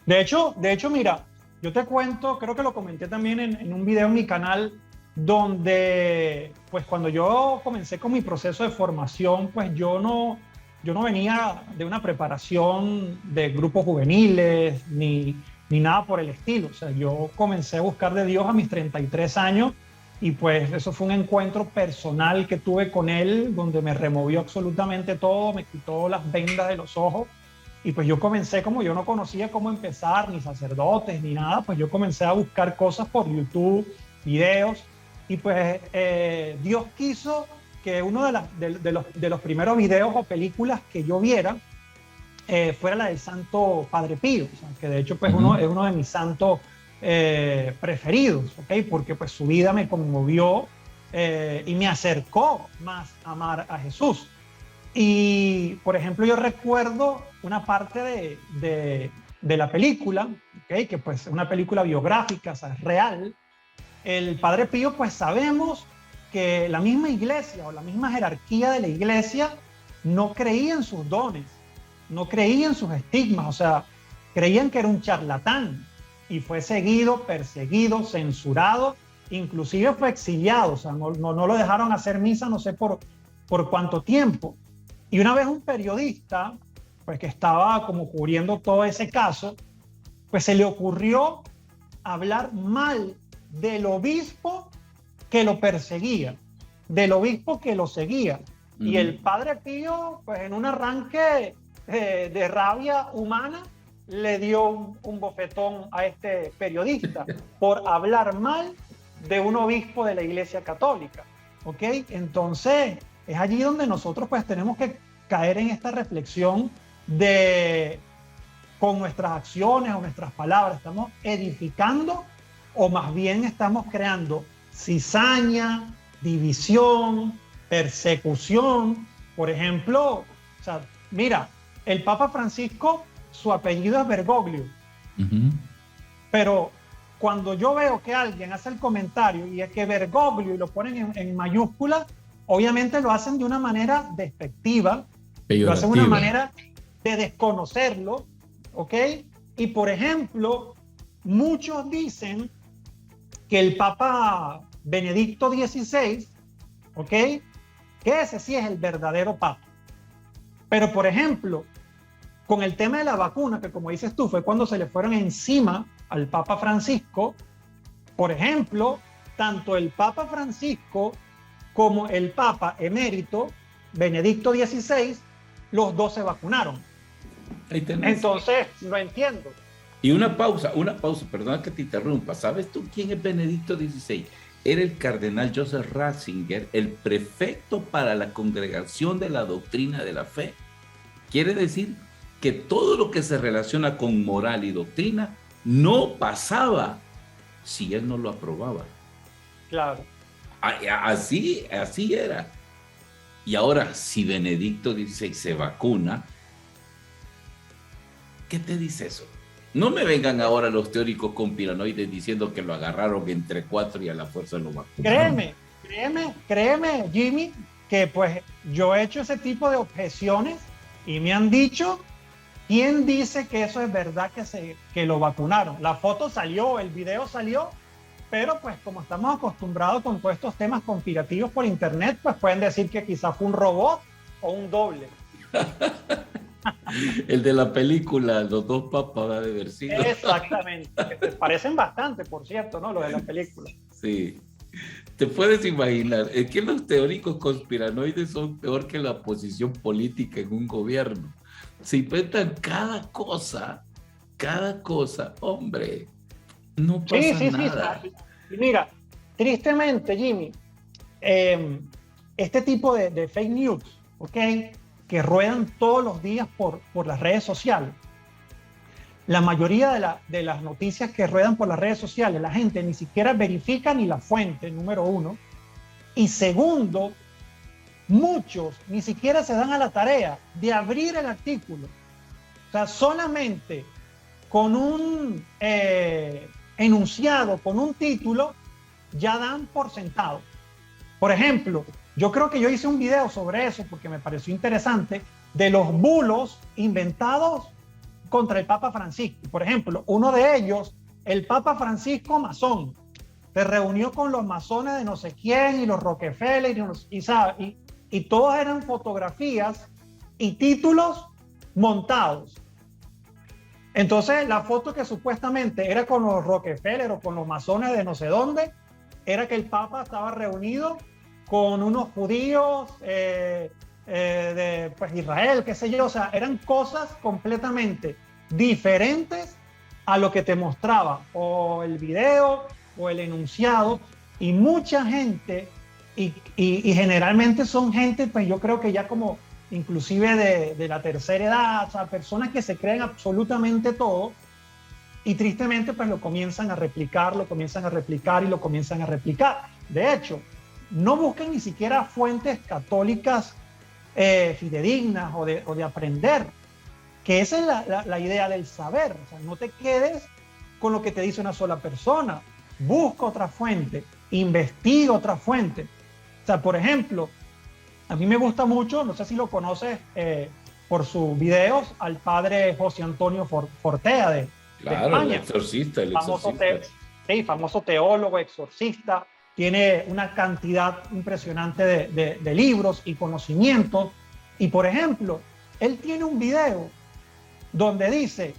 A: De hecho, mira, yo te cuento, creo que lo comenté también en un video en mi canal, donde pues cuando yo comencé con mi proceso de formación, pues yo no venía de una preparación de grupos juveniles ni nada por el estilo. O sea, yo comencé a buscar de Dios a mis 33 años y pues eso fue un encuentro personal que tuve con Él, donde me removió absolutamente todo, me quitó las vendas de los ojos y pues yo comencé, como yo no conocía cómo empezar, ni sacerdotes, ni nada, pues yo comencé a buscar cosas por YouTube, videos, y pues Dios quiso que uno de los primeros videos o películas que yo viera fuera la del Santo Padre Pío, o sea, que de hecho pues es uno de mis santos preferidos, ¿okay? Porque pues su vida me conmovió y me acercó más a amar a Jesús. Y, por ejemplo, yo recuerdo una parte de la película, ¿okay? Que pues es una película biográfica, o sea, es real. El Padre Pío, pues sabemos que la misma iglesia o la misma jerarquía de la iglesia no creía en sus dones, no creía en sus estigmas, o sea, creían que era un charlatán y fue seguido, perseguido, censurado, inclusive fue exiliado, o sea, no lo dejaron hacer misa no sé por cuánto tiempo. Y una vez un periodista, pues que estaba como cubriendo todo ese caso, pues se le ocurrió hablar mal del obispo que lo perseguía, del obispo que lo seguía. Y el Padre Pío, pues en un arranque de rabia humana, le dio un bofetón a este periodista por hablar mal de un obispo de la Iglesia Católica. ¿Ok? Entonces, es allí donde nosotros pues tenemos que caer en esta reflexión de con nuestras acciones o nuestras palabras, ¿estamos edificando o más bien estamos creando cizaña, división, persecución? Por ejemplo, o sea, mira, el Papa Francisco, su apellido es Bergoglio, pero cuando yo veo que alguien hace el comentario y es que Bergoglio y lo ponen en mayúsculas, obviamente lo hacen de una manera despectiva, lo hacen de una manera de desconocerlo, ¿ok? Y por ejemplo, muchos dicen que el Papa Benedicto XVI, ¿ok? Que ese sí es el verdadero Papa. Pero por ejemplo, con el tema de la vacuna, que como dices tú, fue cuando se le fueron encima al Papa Francisco, por ejemplo, tanto el Papa Francisco como el Papa emérito, Benedicto XVI, los dos se vacunaron. Entonces, no entiendo.
B: Y una pausa, perdona que te interrumpa. ¿Sabes tú quién es Benedicto XVI? Era el cardenal Joseph Ratzinger, el prefecto para la Congregación de la Doctrina de la Fe. Quiere decir que todo lo que se relaciona con moral y doctrina no pasaba si él no lo aprobaba.
A: Claro.
B: Así era. Y ahora, si Benedicto XVI se vacuna, ¿qué te dice eso? No me vengan ahora los teóricos conspiranoides diciendo que lo agarraron entre cuatro y a la fuerza lo vacunaron.
A: Créeme, Jimmy, que pues yo he hecho ese tipo de objeciones y me han dicho, ¿quién dice que eso es verdad que lo vacunaron? La foto salió, el video salió, pero pues como estamos acostumbrados con todos estos temas conspirativos por internet, pues pueden decir que quizás fue un robot o un doble.
B: El de la película, los dos papas va a haber sido.
A: Exactamente, que se parecen bastante, por cierto, ¿no? Los de la película.
B: Sí. Te puedes imaginar, es que los teóricos conspiranoides son peor que la oposición política en un gobierno. Se inventan cada cosa, hombre, no pasa nada.
A: Sí. Y mira, tristemente, Jimmy, este tipo de fake news, ¿ok?, que ruedan todos los días por las redes sociales. La mayoría de las noticias que ruedan por las redes sociales, la gente ni siquiera verifica ni la fuente, número uno. Y segundo, muchos ni siquiera se dan a la tarea de abrir el artículo. O sea, solamente con un enunciado, con un título, ya dan por sentado. Por ejemplo, yo creo que yo hice un video sobre eso porque me pareció interesante, de los bulos inventados contra el Papa Francisco. Por ejemplo, uno de ellos, el Papa Francisco masón, se reunió con los masones de no sé quién y los Rockefeller y todos eran fotografías y títulos montados. Entonces, la foto que supuestamente era con los Rockefeller o con los masones de no sé dónde, era que el Papa estaba reunido con unos judíos de pues, Israel, qué sé yo. O sea, eran cosas completamente diferentes a lo que te mostraba o el video o el enunciado. Y mucha gente, y generalmente son gente, pues yo creo que ya como inclusive de la tercera edad, o sea, personas que se creen absolutamente todo y tristemente pues lo comienzan a replicar y lo comienzan a replicar. De hecho, no busquen ni siquiera fuentes católicas fidedignas o de aprender. Que esa es la idea del saber. O sea, no te quedes con lo que te dice una sola persona. Busca otra fuente, investiga otra fuente. O sea, por ejemplo, a mí me gusta mucho, no sé si lo conoces por sus videos, al padre José Antonio Fortea de España.
B: El exorcista.
A: Famoso teólogo, exorcista. Tiene una cantidad impresionante de libros y conocimientos. Y, por ejemplo, él tiene un video donde dice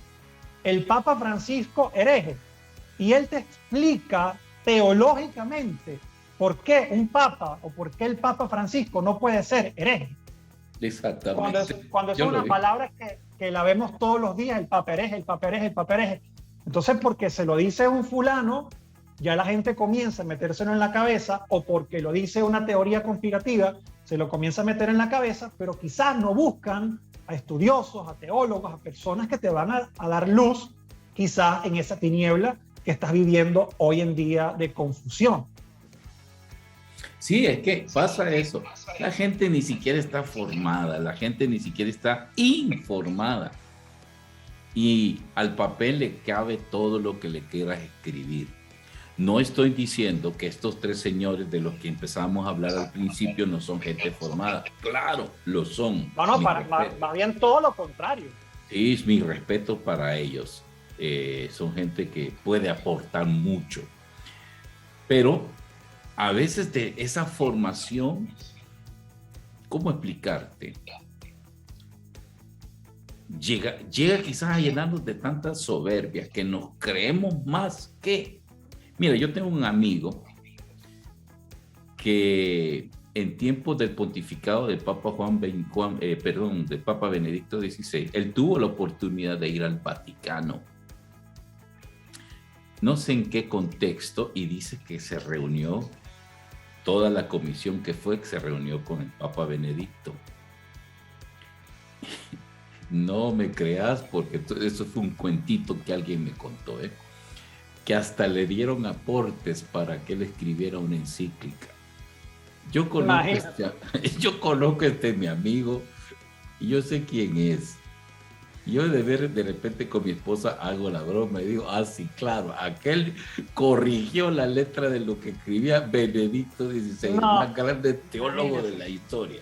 A: el Papa Francisco hereje, y él te explica teológicamente por qué un papa o por qué el Papa Francisco no puede ser hereje.
B: Exactamente.
A: Cuando es una palabra que la vemos todos los días, el Papa hereje, el Papa hereje, el Papa hereje. Entonces, porque se lo dice un fulano, ya la gente comienza a metérselo en la cabeza, o porque lo dice una teoría conspirativa, se lo comienza a meter en la cabeza, pero quizás no buscan a estudiosos, a teólogos, a personas que te van a dar luz, quizás en esa tiniebla que estás viviendo hoy en día de confusión.
B: Sí, es que pasa eso. La gente ni siquiera está formada, la gente ni siquiera está informada. Y al papel le cabe todo lo que le quieras escribir. No estoy diciendo que estos tres señores de los que empezamos a hablar al principio no son gente formada. Claro, lo son.
A: No, más bien todo lo contrario.
B: Sí, es mi respeto para ellos. Son gente que puede aportar mucho. Pero a veces de esa formación, ¿cómo explicarte? Llega quizás a llenarnos de tantas soberbias que nos creemos más que... Mira, yo tengo un amigo que en tiempos del pontificado de Papa de Papa Benedicto XVI, él tuvo la oportunidad de ir al Vaticano. No sé en qué contexto, y dice que se reunió, toda la comisión que se reunió con el Papa Benedicto. No me creas, porque eso fue un cuentito que alguien me contó, que hasta le dieron aportes para que él escribiera una encíclica. Yo conozco mi amigo, y yo sé quién es. Yo de repente con mi esposa hago la broma y digo, sí, claro, aquel corrigió la letra de lo que escribía Benedicto XVI, el más grande teólogo de la historia.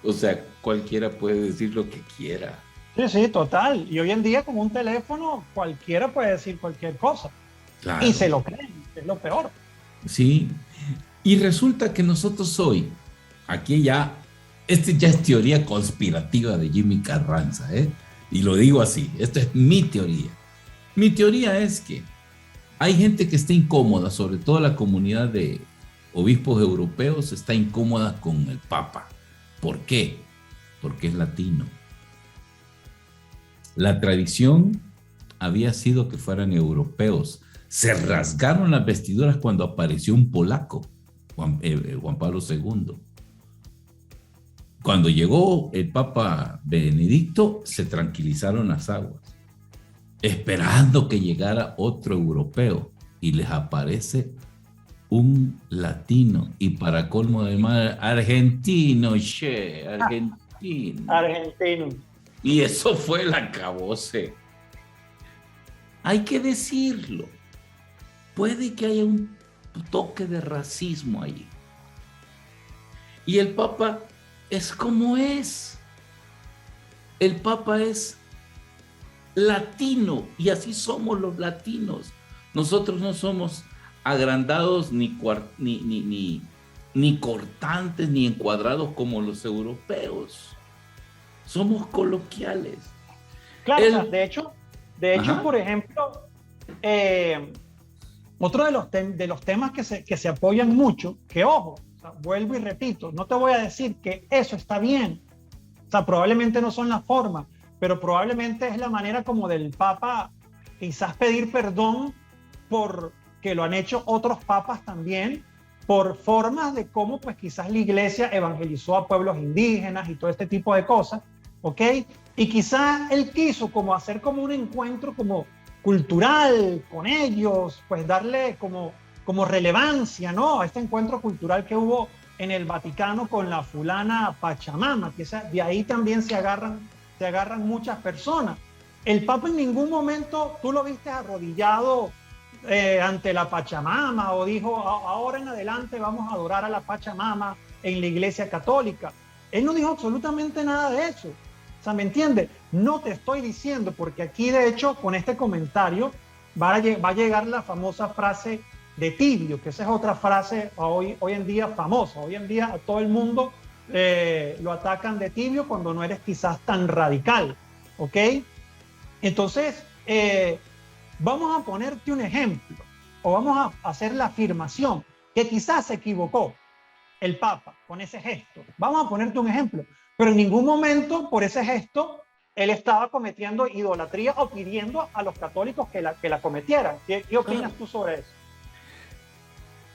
B: O sea, cualquiera puede decir lo que quiera.
A: Sí, total. Y hoy en día con un teléfono cualquiera puede decir cualquier cosa. Claro. Y se lo creen, es lo peor.
B: Sí. Y resulta que nosotros hoy, aquí ya es teoría conspirativa de Jimmy Carranza, y lo digo así, esto es mi teoría. Mi teoría es que hay gente que está incómoda, sobre todo la comunidad de obispos europeos está incómoda con el Papa. ¿Por qué? Porque es latino. La tradición había sido que fueran europeos. Se rasgaron las vestiduras cuando apareció un polaco, Juan Pablo II. Cuando llegó el Papa Benedicto, se tranquilizaron las aguas, esperando que llegara otro europeo, y les aparece un latino, y para colmo de mal, argentino. Y eso fue el acabose. Hay que decirlo. Puede que haya un toque de racismo ahí. Y el Papa es como es. El Papa es latino, y así somos los latinos. Nosotros no somos agrandados ni cortantes ni encuadrados como los europeos. Somos coloquiales.
A: Claro, de hecho, por ejemplo, otro de los temas que se apoyan mucho, que ojo, o sea, vuelvo y repito, no te voy a decir que eso está bien, o sea, probablemente no son las formas, pero probablemente es la manera como del Papa quizás pedir perdón por que lo han hecho otros papas también, por formas de cómo pues quizás la iglesia evangelizó a pueblos indígenas y todo este tipo de cosas, ¿ok? Y quizás él quiso como hacer como un encuentro como cultural con ellos, pues darle como relevancia, ¿no? A este encuentro cultural que hubo en el Vaticano con la fulana Pachamama, que de ahí también se agarran muchas personas. El Papa en ningún momento tú lo viste arrodillado ante la Pachamama o dijo, ahora en adelante vamos a adorar a la Pachamama en la Iglesia Católica. Él no dijo absolutamente nada de eso. O sea, ¿me entiendes? No te estoy diciendo, porque aquí de hecho con este comentario va a llegar la famosa frase de tibio, que esa es otra frase hoy en día famosa. Hoy en día a todo el mundo lo atacan de tibio cuando no eres quizás tan radical, ¿ok? Entonces, vamos a ponerte un ejemplo, o vamos a hacer la afirmación que quizás se equivocó el Papa con ese gesto. Vamos a ponerte un ejemplo, pero en ningún momento por ese gesto él estaba cometiendo idolatría o pidiendo a los católicos que la cometieran. ¿Qué opinas tú sobre eso?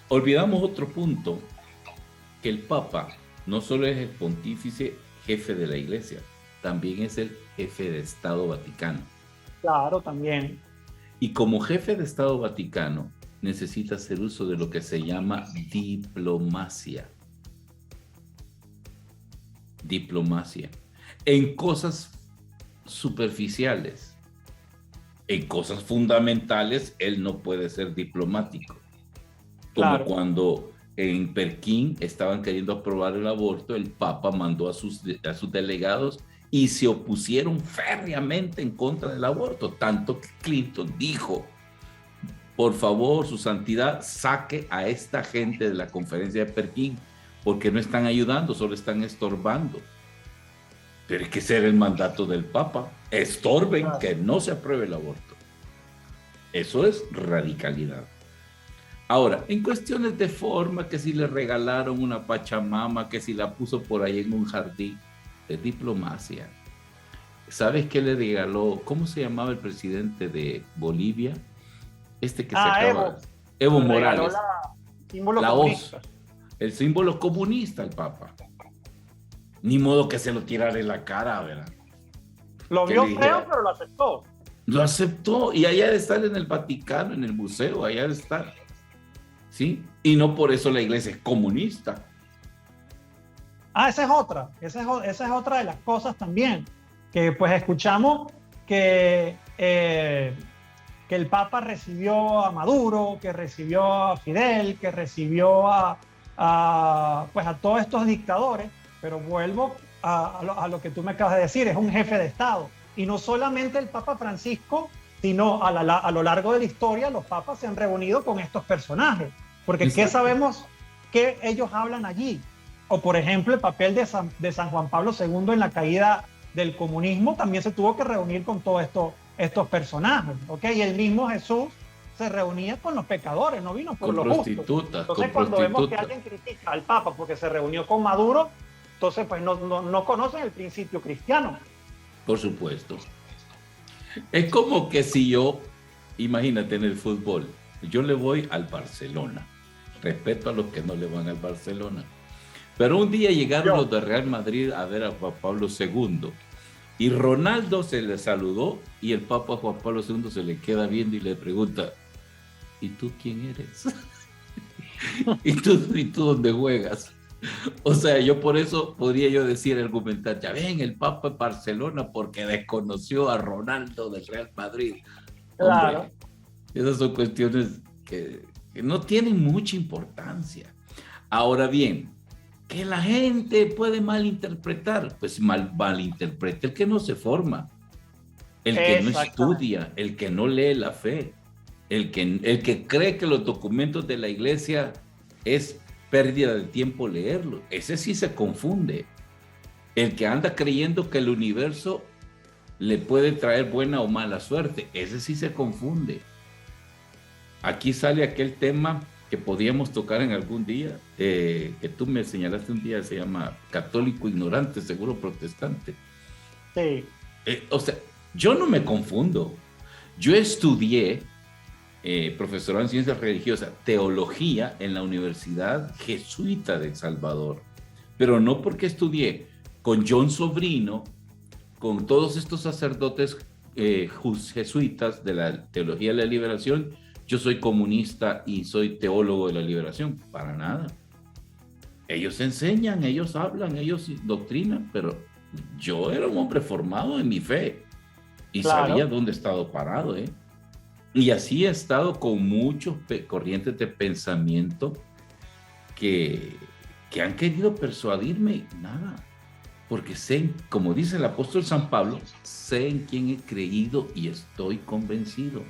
B: Olvidamos otro punto, que el Papa no solo es el pontífice jefe de la Iglesia, también es el jefe de Estado Vaticano.
A: Claro, también.
B: Y como jefe de Estado Vaticano, necesita hacer uso de lo que se llama diplomacia. Diplomacia. En cosas superficiales. En cosas fundamentales, él no puede ser diplomático. Como
A: Claro.
B: cuando en Pekín estaban queriendo aprobar el aborto, el Papa mandó a sus delegados y se opusieron férreamente en contra del aborto, tanto que Clinton dijo, por favor, su santidad, saque a esta gente de la conferencia de Pekín, porque no están ayudando, solo están estorbando. Pero es que ese era el mandato del Papa, estorben, claro, que no se apruebe el aborto. Eso es radicalidad. Ahora, en cuestiones de forma, que si le regalaron una Pachamama, que si la puso por ahí en un jardín, es diplomacia. ¿Sabes qué le regaló? ¿Cómo se llamaba el presidente de Bolivia? Este que se acaba. Evo Morales.
A: La
B: hoz, el símbolo comunista, el Papa. Ni modo que se lo tirara en la cara, ¿verdad?
A: Lo vio feo, pero lo aceptó.
B: Lo aceptó, y allá de estar en el Vaticano, en el museo, allá de estar. ¿Sí? Y no por eso la iglesia es comunista.
A: Esa es otra de las cosas también, que pues escuchamos que el Papa recibió a Maduro, que recibió a Fidel, que recibió a todos estos dictadores, pero vuelvo a lo que tú me acabas de decir, es un jefe de Estado. Y no solamente el Papa Francisco, sino a lo largo de la historia los papas se han reunido con estos personajes. Porque exacto, ¿qué sabemos que ellos hablan allí? O por ejemplo el papel de San Juan Pablo II en la caída del comunismo también se tuvo que reunir con todos estos personajes, ¿ok? Y el mismo Jesús se reunía con los pecadores, no vino por los justos. Entonces cuando vemos que alguien critica al Papa porque se reunió con Maduro, entonces pues no conocen el principio cristiano.
B: Por supuesto. Es como que si yo, imagínate en el fútbol, yo le voy al Barcelona. Respeto a los que no le van al Barcelona. Pero un día llegaron los de Real Madrid a ver a Juan Pablo II. Y Ronaldo se le saludó y el Papa Juan Pablo II se le queda viendo y le pregunta, ¿y tú quién eres? ¿Y tú dónde juegas? O sea, yo por eso podría yo decir, argumentar, ya ven, el Papa en Barcelona porque desconoció a Ronaldo del Real Madrid.
A: Claro.
B: Hombre, esas son cuestiones que no tienen mucha importancia. Ahora bien, que la gente puede malinterpretar, pues malinterpreta el que no se forma, el que no estudia, el que no lee la fe, el que cree que los documentos de la iglesia es pérdida de tiempo leerlo. Ese sí se confunde. El que anda creyendo que el universo le puede traer buena o mala suerte, ese sí se confunde. Aquí sale aquel tema que podíamos tocar en algún día, que tú me señalaste un día, se llama católico ignorante, seguro protestante.
A: Sí.
B: O sea, yo no me confundo. Yo estudié profesorado en ciencias religiosas, teología en la Universidad Jesuita de El Salvador, pero no porque estudié con John Sobrino, con todos estos sacerdotes jesuitas de la teología de la liberación, yo soy comunista y soy teólogo de la liberación, para nada. Ellos enseñan, ellos hablan, ellos doctrinan, pero yo era un hombre formado en mi fe y sabía dónde he estado parado, ¿eh? Y así he estado con muchos corrientes de pensamiento que han querido persuadirme, nada, porque sé, como dice el apóstol San Pablo, sé en quién he creído y estoy convencido.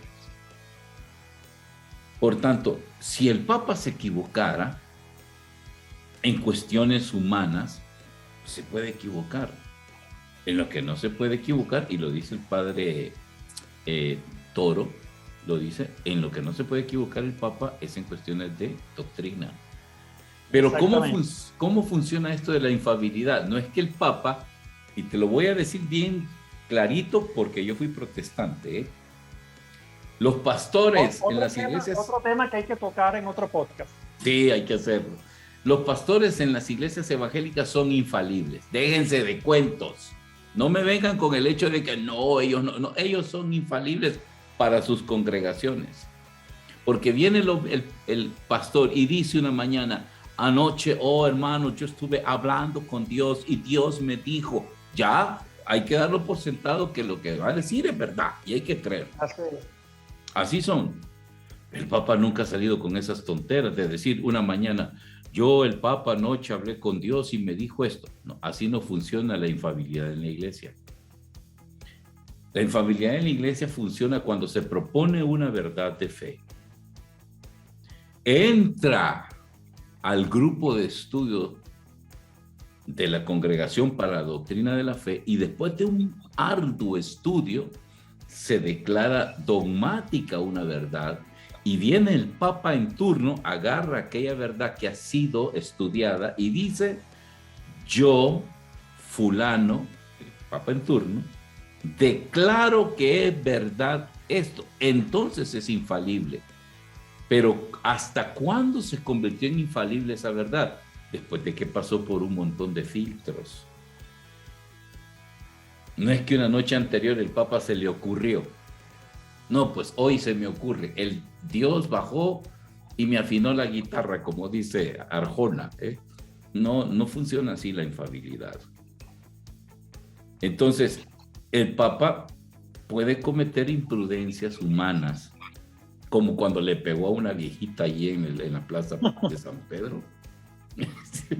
B: Por tanto, si el Papa se equivocara en cuestiones humanas, se puede equivocar. En lo que no se puede equivocar, y lo dice el padre Toro, lo dice, en lo que no se puede equivocar el Papa es en cuestiones de doctrina. Pero ¿cómo funciona esto de la infalibilidad? No es que el Papa, y te lo voy a decir bien clarito porque yo fui protestante, ¿eh? Los pastores en las iglesias...
A: Otro tema que hay que tocar en otro podcast.
B: Sí, hay que hacerlo. Los pastores en las iglesias evangélicas son infalibles. Déjense de cuentos. No me vengan con el hecho de que no, ellos son infalibles para sus congregaciones. Porque viene el pastor y dice una mañana, anoche, oh hermano, yo estuve hablando con Dios y Dios me dijo, ya, hay que darlo por sentado que lo que va a decir es verdad y hay que creer. Así son. El Papa nunca ha salido con esas tonteras de decir una mañana, yo el Papa anoche hablé con Dios y me dijo esto. No, así no funciona la infalibilidad en la iglesia. La infalibilidad en la iglesia funciona cuando se propone una verdad de fe. Entra al grupo de estudio de la Congregación para la Doctrina de la Fe y después de un arduo estudio se declara dogmática una verdad y viene el Papa en turno, agarra aquella verdad que ha sido estudiada y dice, yo, fulano, el Papa en turno, declaro que es verdad esto. Entonces es infalible. Pero ¿hasta cuándo se convirtió en infalible esa verdad? Después de que pasó por un montón de filtros. No es que una noche anterior el Papa se le ocurrió. No, pues hoy se me ocurre. El Dios bajó y me afinó la guitarra, como dice Arjona, ¿eh? No funciona así la infalibilidad. Entonces, el Papa puede cometer imprudencias humanas, como cuando le pegó a una viejita allí en la plaza de San Pedro.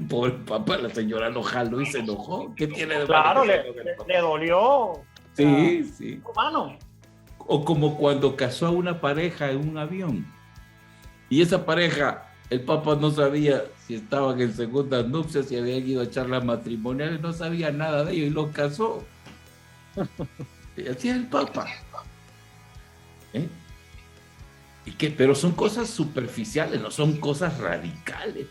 B: Pobre Papa, la señora lo jaló y se enojó. ¿Qué tiene de
A: malo? Claro, le dolió.
B: Sí, sí.
A: Humano.
B: O como cuando casó a una pareja en un avión. Y esa pareja, el Papa no sabía si estaban en segundas nupcias, si habían ido a charlas matrimoniales, no sabía nada de ello y los casó. Y así es el Papa. ¿Eh? Pero son cosas superficiales, no son cosas radicales.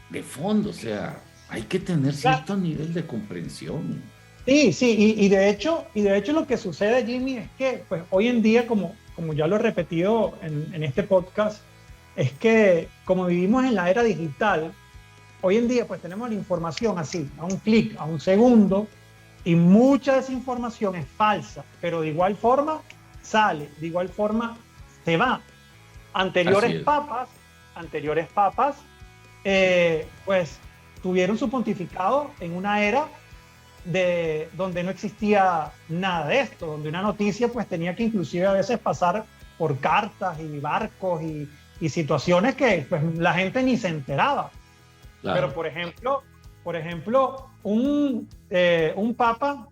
B: De fondo, o sea, hay que tener cierto nivel de comprensión.
A: Sí, y de hecho lo que sucede, Jimmy, es que pues hoy en día, como ya lo he repetido en este podcast, es que como vivimos en la era digital, hoy en día pues tenemos la información así, a un clic, a un segundo, y mucha de esa información es falsa, pero de igual forma sale, de igual forma se va. Anteriores papas, pues tuvieron su pontificado en una era donde no existía nada de esto, donde una noticia pues tenía que inclusive a veces pasar por cartas y barcos y situaciones que pues la gente ni se enteraba. Claro. Pero por ejemplo un papa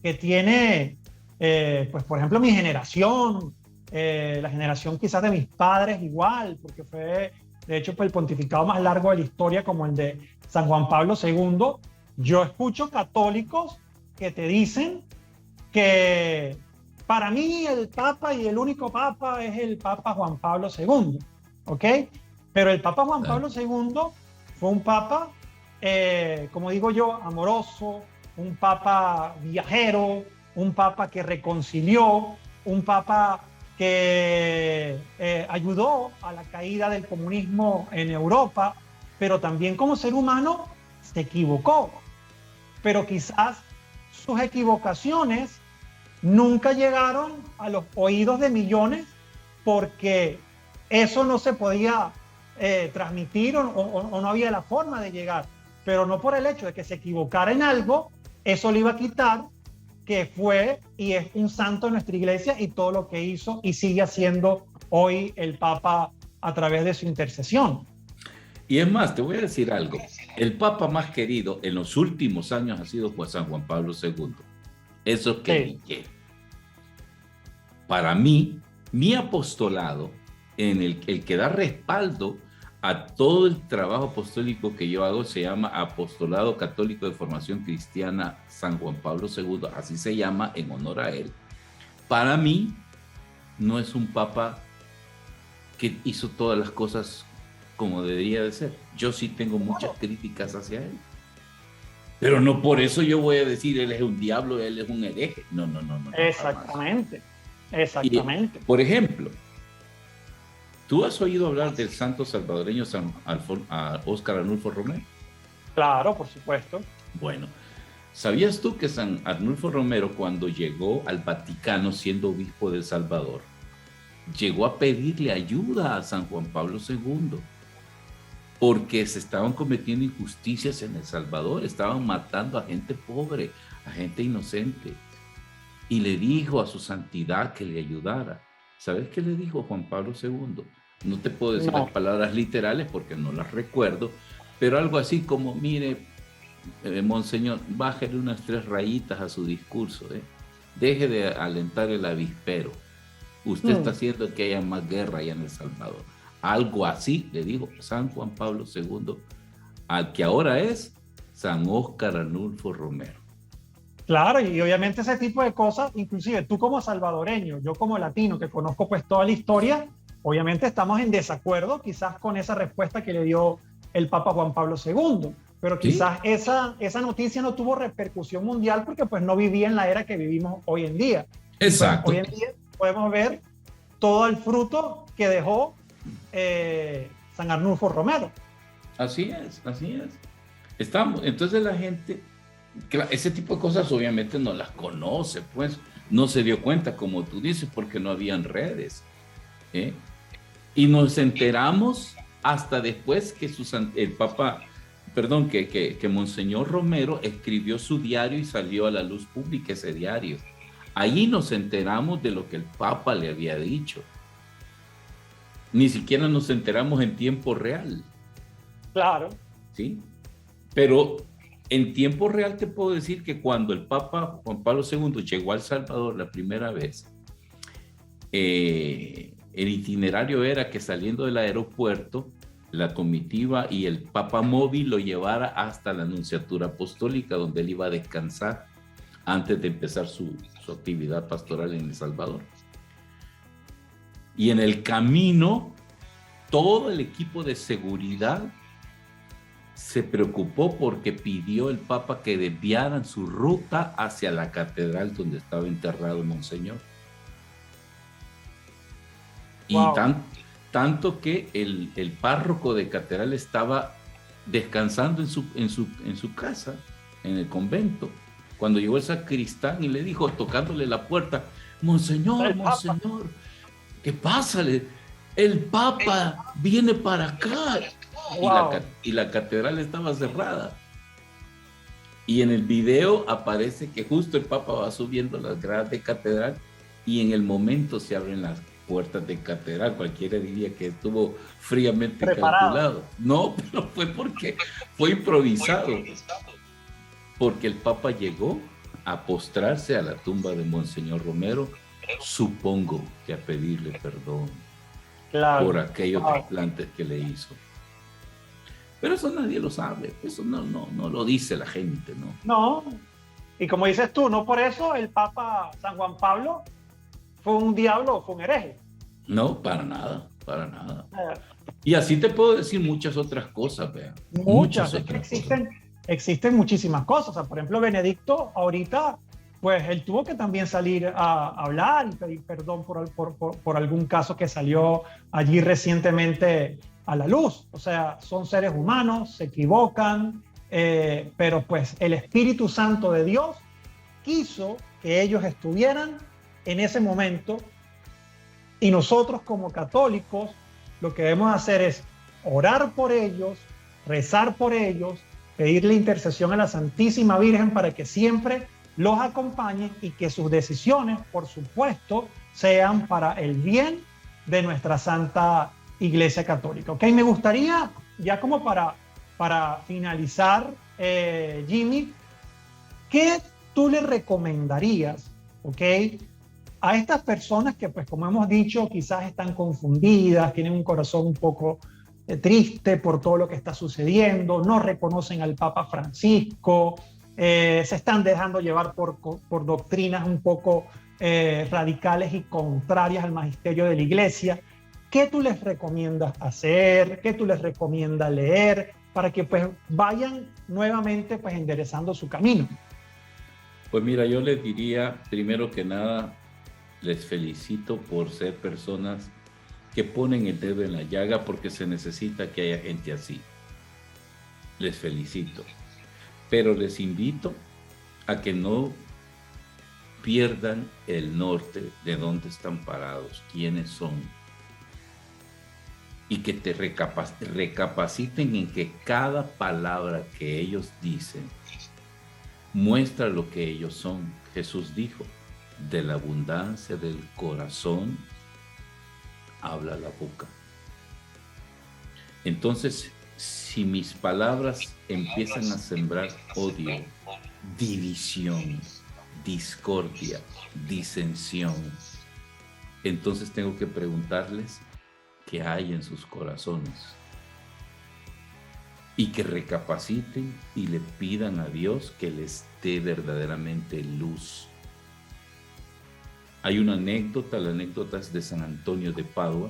A: que tiene pues por ejemplo mi generación, la generación quizás de mis padres igual, porque fue de hecho pues el pontificado más largo de la historia, como el de San Juan Pablo II. Yo escucho católicos que te dicen que para mí el Papa y el único Papa es el Papa Juan Pablo II, ¿ok? Pero el Papa Juan Pablo II fue un Papa, como digo yo, amoroso, un Papa viajero, un Papa que reconcilió, un Papa que ayudó a la caída del comunismo en Europa, pero también como ser humano se equivocó. Pero quizás sus equivocaciones nunca llegaron a los oídos de millones porque eso no se podía transmitir o no había la forma de llegar, pero no por el hecho de que se equivocara en algo, eso le iba a quitar que fue y es un santo en nuestra iglesia y todo lo que hizo y sigue haciendo hoy el Papa a través de su intercesión.
B: Y es más, te voy a decir algo. El Papa más querido en los últimos años ha sido San Juan Pablo II. Eso es que sí. Para mí, mi apostolado, en el que da respaldo a todo el trabajo apostólico que yo hago, se llama Apostolado Católico de Formación Cristiana San Juan Pablo II, así se llama en honor a él. Para mí, no es un papa que hizo todas las cosas como debería de ser. Yo sí tengo muchas críticas hacia él. Pero no por eso yo voy a decir él es un diablo, él es un hereje. No.
A: Exactamente. Exactamente.
B: Y, por ejemplo, ¿tú has oído hablar del santo salvadoreño Óscar Arnulfo Romero?
A: Claro, por supuesto.
B: Bueno, ¿sabías tú que San Arnulfo Romero, cuando llegó al Vaticano siendo obispo de El Salvador, llegó a pedirle ayuda a San Juan Pablo II? Porque se estaban cometiendo injusticias en El Salvador, estaban matando a gente pobre, a gente inocente. Y le dijo a su santidad que le ayudara. ¿Sabes qué le dijo Juan Pablo II? No te puedo decir las palabras literales porque no las recuerdo, pero algo así como, mire, monseñor, bájale unas 3 rayitas a su discurso, deje de alentar el avispero. Usted está haciendo que haya más guerra allá en El Salvador. Algo así le dijo San Juan Pablo II al que ahora es San Óscar Arnulfo Romero.
A: Claro, y obviamente ese tipo de cosas, inclusive tú como salvadoreño, yo como latino que conozco pues toda la historia, obviamente estamos en desacuerdo quizás con esa respuesta que le dio el Papa Juan Pablo II, pero quizás esa noticia no tuvo repercusión mundial porque pues no vivía en la era que vivimos hoy en día.
B: Exacto.
A: Pues, hoy en día podemos ver todo el fruto que dejó San Arnulfo Romero.
B: Así es. Entonces la gente, ese tipo de cosas obviamente no las conoce, pues no se dio cuenta, como tú dices, porque no habían redes. Y nos enteramos hasta después que que Monseñor Romero escribió su diario y salió a la luz pública ese diario. Allí nos enteramos de lo que el Papa le había dicho. Ni siquiera nos enteramos en tiempo real.
A: Claro.
B: ¿Sí? Pero en tiempo real te puedo decir que cuando el Papa Juan Pablo II llegó a El Salvador la primera vez, el itinerario era que saliendo del aeropuerto, la comitiva y el Papa móvil lo llevara hasta la Nunciatura Apostólica, donde él iba a descansar antes de empezar su actividad pastoral en El Salvador. Y en el camino, todo el equipo de seguridad se preocupó porque pidió el Papa que desviaran su ruta hacia la catedral donde estaba enterrado Monseñor. Wow. Y tanto que el párroco de catedral estaba descansando en su casa, en el convento, cuando llegó el sacristán y le dijo, tocándole la puerta, Monseñor, ¿qué pasa? El Papa viene para acá. Wow. Y la catedral estaba cerrada. Y en el video aparece que justo el Papa va subiendo las gradas de catedral y en el momento se abren las puertas de catedral. Cualquiera diría que estuvo fríamente calculado. No, pero fue porque fue improvisado. Porque el Papa llegó a postrarse a la tumba de Monseñor Romero, supongo que a pedirle perdón por aquellos trasplantes que le hizo. Pero eso nadie lo sabe, eso no lo dice la gente, ¿no?
A: No, y como dices tú, no por eso el Papa San Juan Pablo fue un diablo o fue un hereje.
B: No, para nada. Y así te puedo decir muchas otras cosas, vean. Muchas otras cosas.
A: Existen muchísimas cosas. O sea, por ejemplo, Benedicto ahorita, pues él tuvo que también salir a hablar y pedir perdón por algún caso que salió allí recientemente a la luz. O sea, son seres humanos, se equivocan, pero pues el Espíritu Santo de Dios quiso que ellos estuvieran en ese momento y nosotros como católicos lo que debemos hacer es orar por ellos, rezar por ellos, pedirle intercesión a la Santísima Virgen para que siempre los acompañe y que sus decisiones, por supuesto, sean para el bien de nuestra Santa Iglesia Católica. ¿Ok? Me gustaría, ya como para finalizar, Jimmy, ¿qué tú le recomendarías, ok, a estas personas que, pues, como hemos dicho, quizás están confundidas, tienen un corazón un poco triste por todo lo que está sucediendo, no reconocen al Papa Francisco, se están dejando llevar por doctrinas un poco radicales y contrarias al magisterio de la Iglesia? ¿Qué tú les recomiendas hacer? ¿Qué tú les recomiendas leer para que, pues, vayan nuevamente, pues, enderezando su camino?
B: Pues mira, yo les diría, primero que nada, les felicito por ser personas que ponen el dedo en la llaga, porque se necesita que haya gente así. Les felicito. Pero les invito a que no pierdan el norte de dónde están parados, quiénes son. Y que te recapaciten en que cada palabra que ellos dicen muestra lo que ellos son. Jesús dijo, de la abundancia del corazón habla la boca. Entonces, si mis palabras empiezan a sembrar odio, división, discordia, disensión, entonces tengo que preguntarles qué hay en sus corazones. Y que recapaciten y le pidan a Dios que les dé verdaderamente luz. Hay una anécdota, la anécdota es de San Antonio de Padua.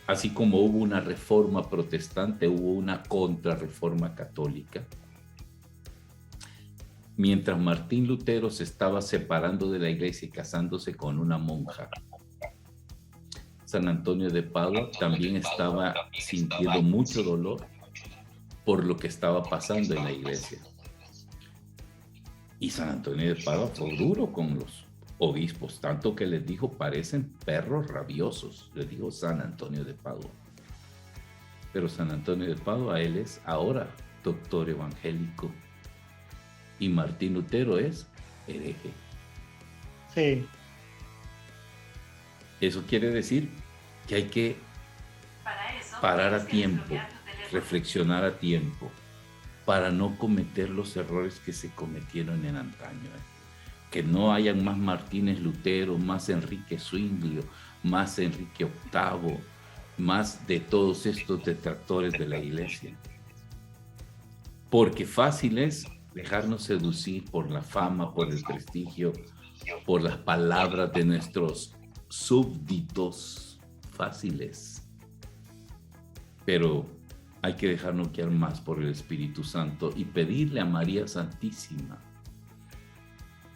B: Así como hubo una reforma protestante, hubo una contrarreforma católica. Mientras Martín Lutero se estaba separando de la iglesia y casándose con una monja, San Antonio de Padua también estaba sintiendo mucho dolor por lo que estaba pasando en la iglesia. Y San Antonio de Padua fue duro con los obispos, tanto que les dijo, parecen perros rabiosos, les dijo San Antonio de Padua. Pero San Antonio de Padua, él es ahora doctor evangélico, y Martín Lutero es hereje.
A: Sí.
B: Eso quiere decir que hay que parar a tiempo, reflexionar a tiempo, para no cometer los errores que se cometieron en antaño. Que no hayan más Martínez Lutero, más Enrique Zwinglio, más Enrique VIII, más de todos estos detractores de la iglesia. Porque fácil es dejarnos seducir por la fama, por el prestigio, por las palabras de nuestros súbditos fáciles. Pero hay que dejarnos guiar más por el Espíritu Santo y pedirle a María Santísima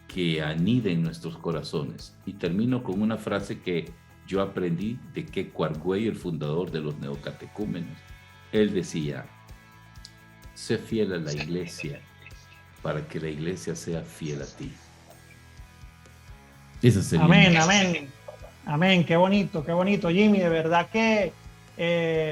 B: que anide en nuestros corazones. Y termino con una frase que yo aprendí de Queco Argüello, el fundador de los neocatecúmenos. Él decía, sé fiel a la iglesia para que la iglesia sea fiel a ti.
A: Amén, amén. Amén, qué bonito, Jimmy. De verdad que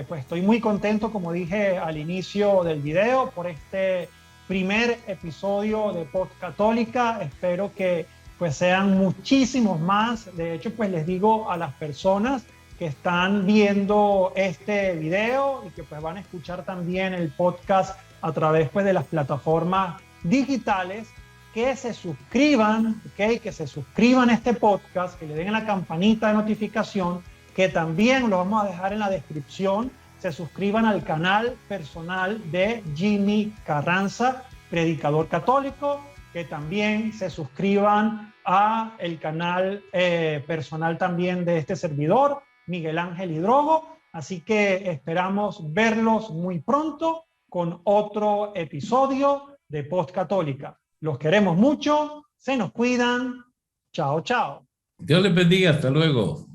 A: pues estoy muy contento, como dije al inicio del video, por este primer episodio de Post Católica. Espero que pues sean muchísimos más. De hecho, pues les digo a las personas que están viendo este video y que pues van a escuchar también el podcast a través pues de las plataformas digitales, que se suscriban, ¿okay? Que se suscriban a este podcast, que le den a la campanita de notificación, que también lo vamos a dejar en la descripción. Se suscriban al canal personal de Jimmy Carranza, predicador católico, que también se suscriban a el canal personal también de este servidor, Miguel Ángel Hidrogo. Así que esperamos verlos muy pronto con otro episodio de Post Católica. Los queremos mucho, se nos cuidan. Chao, chao.
B: Dios les bendiga, hasta luego.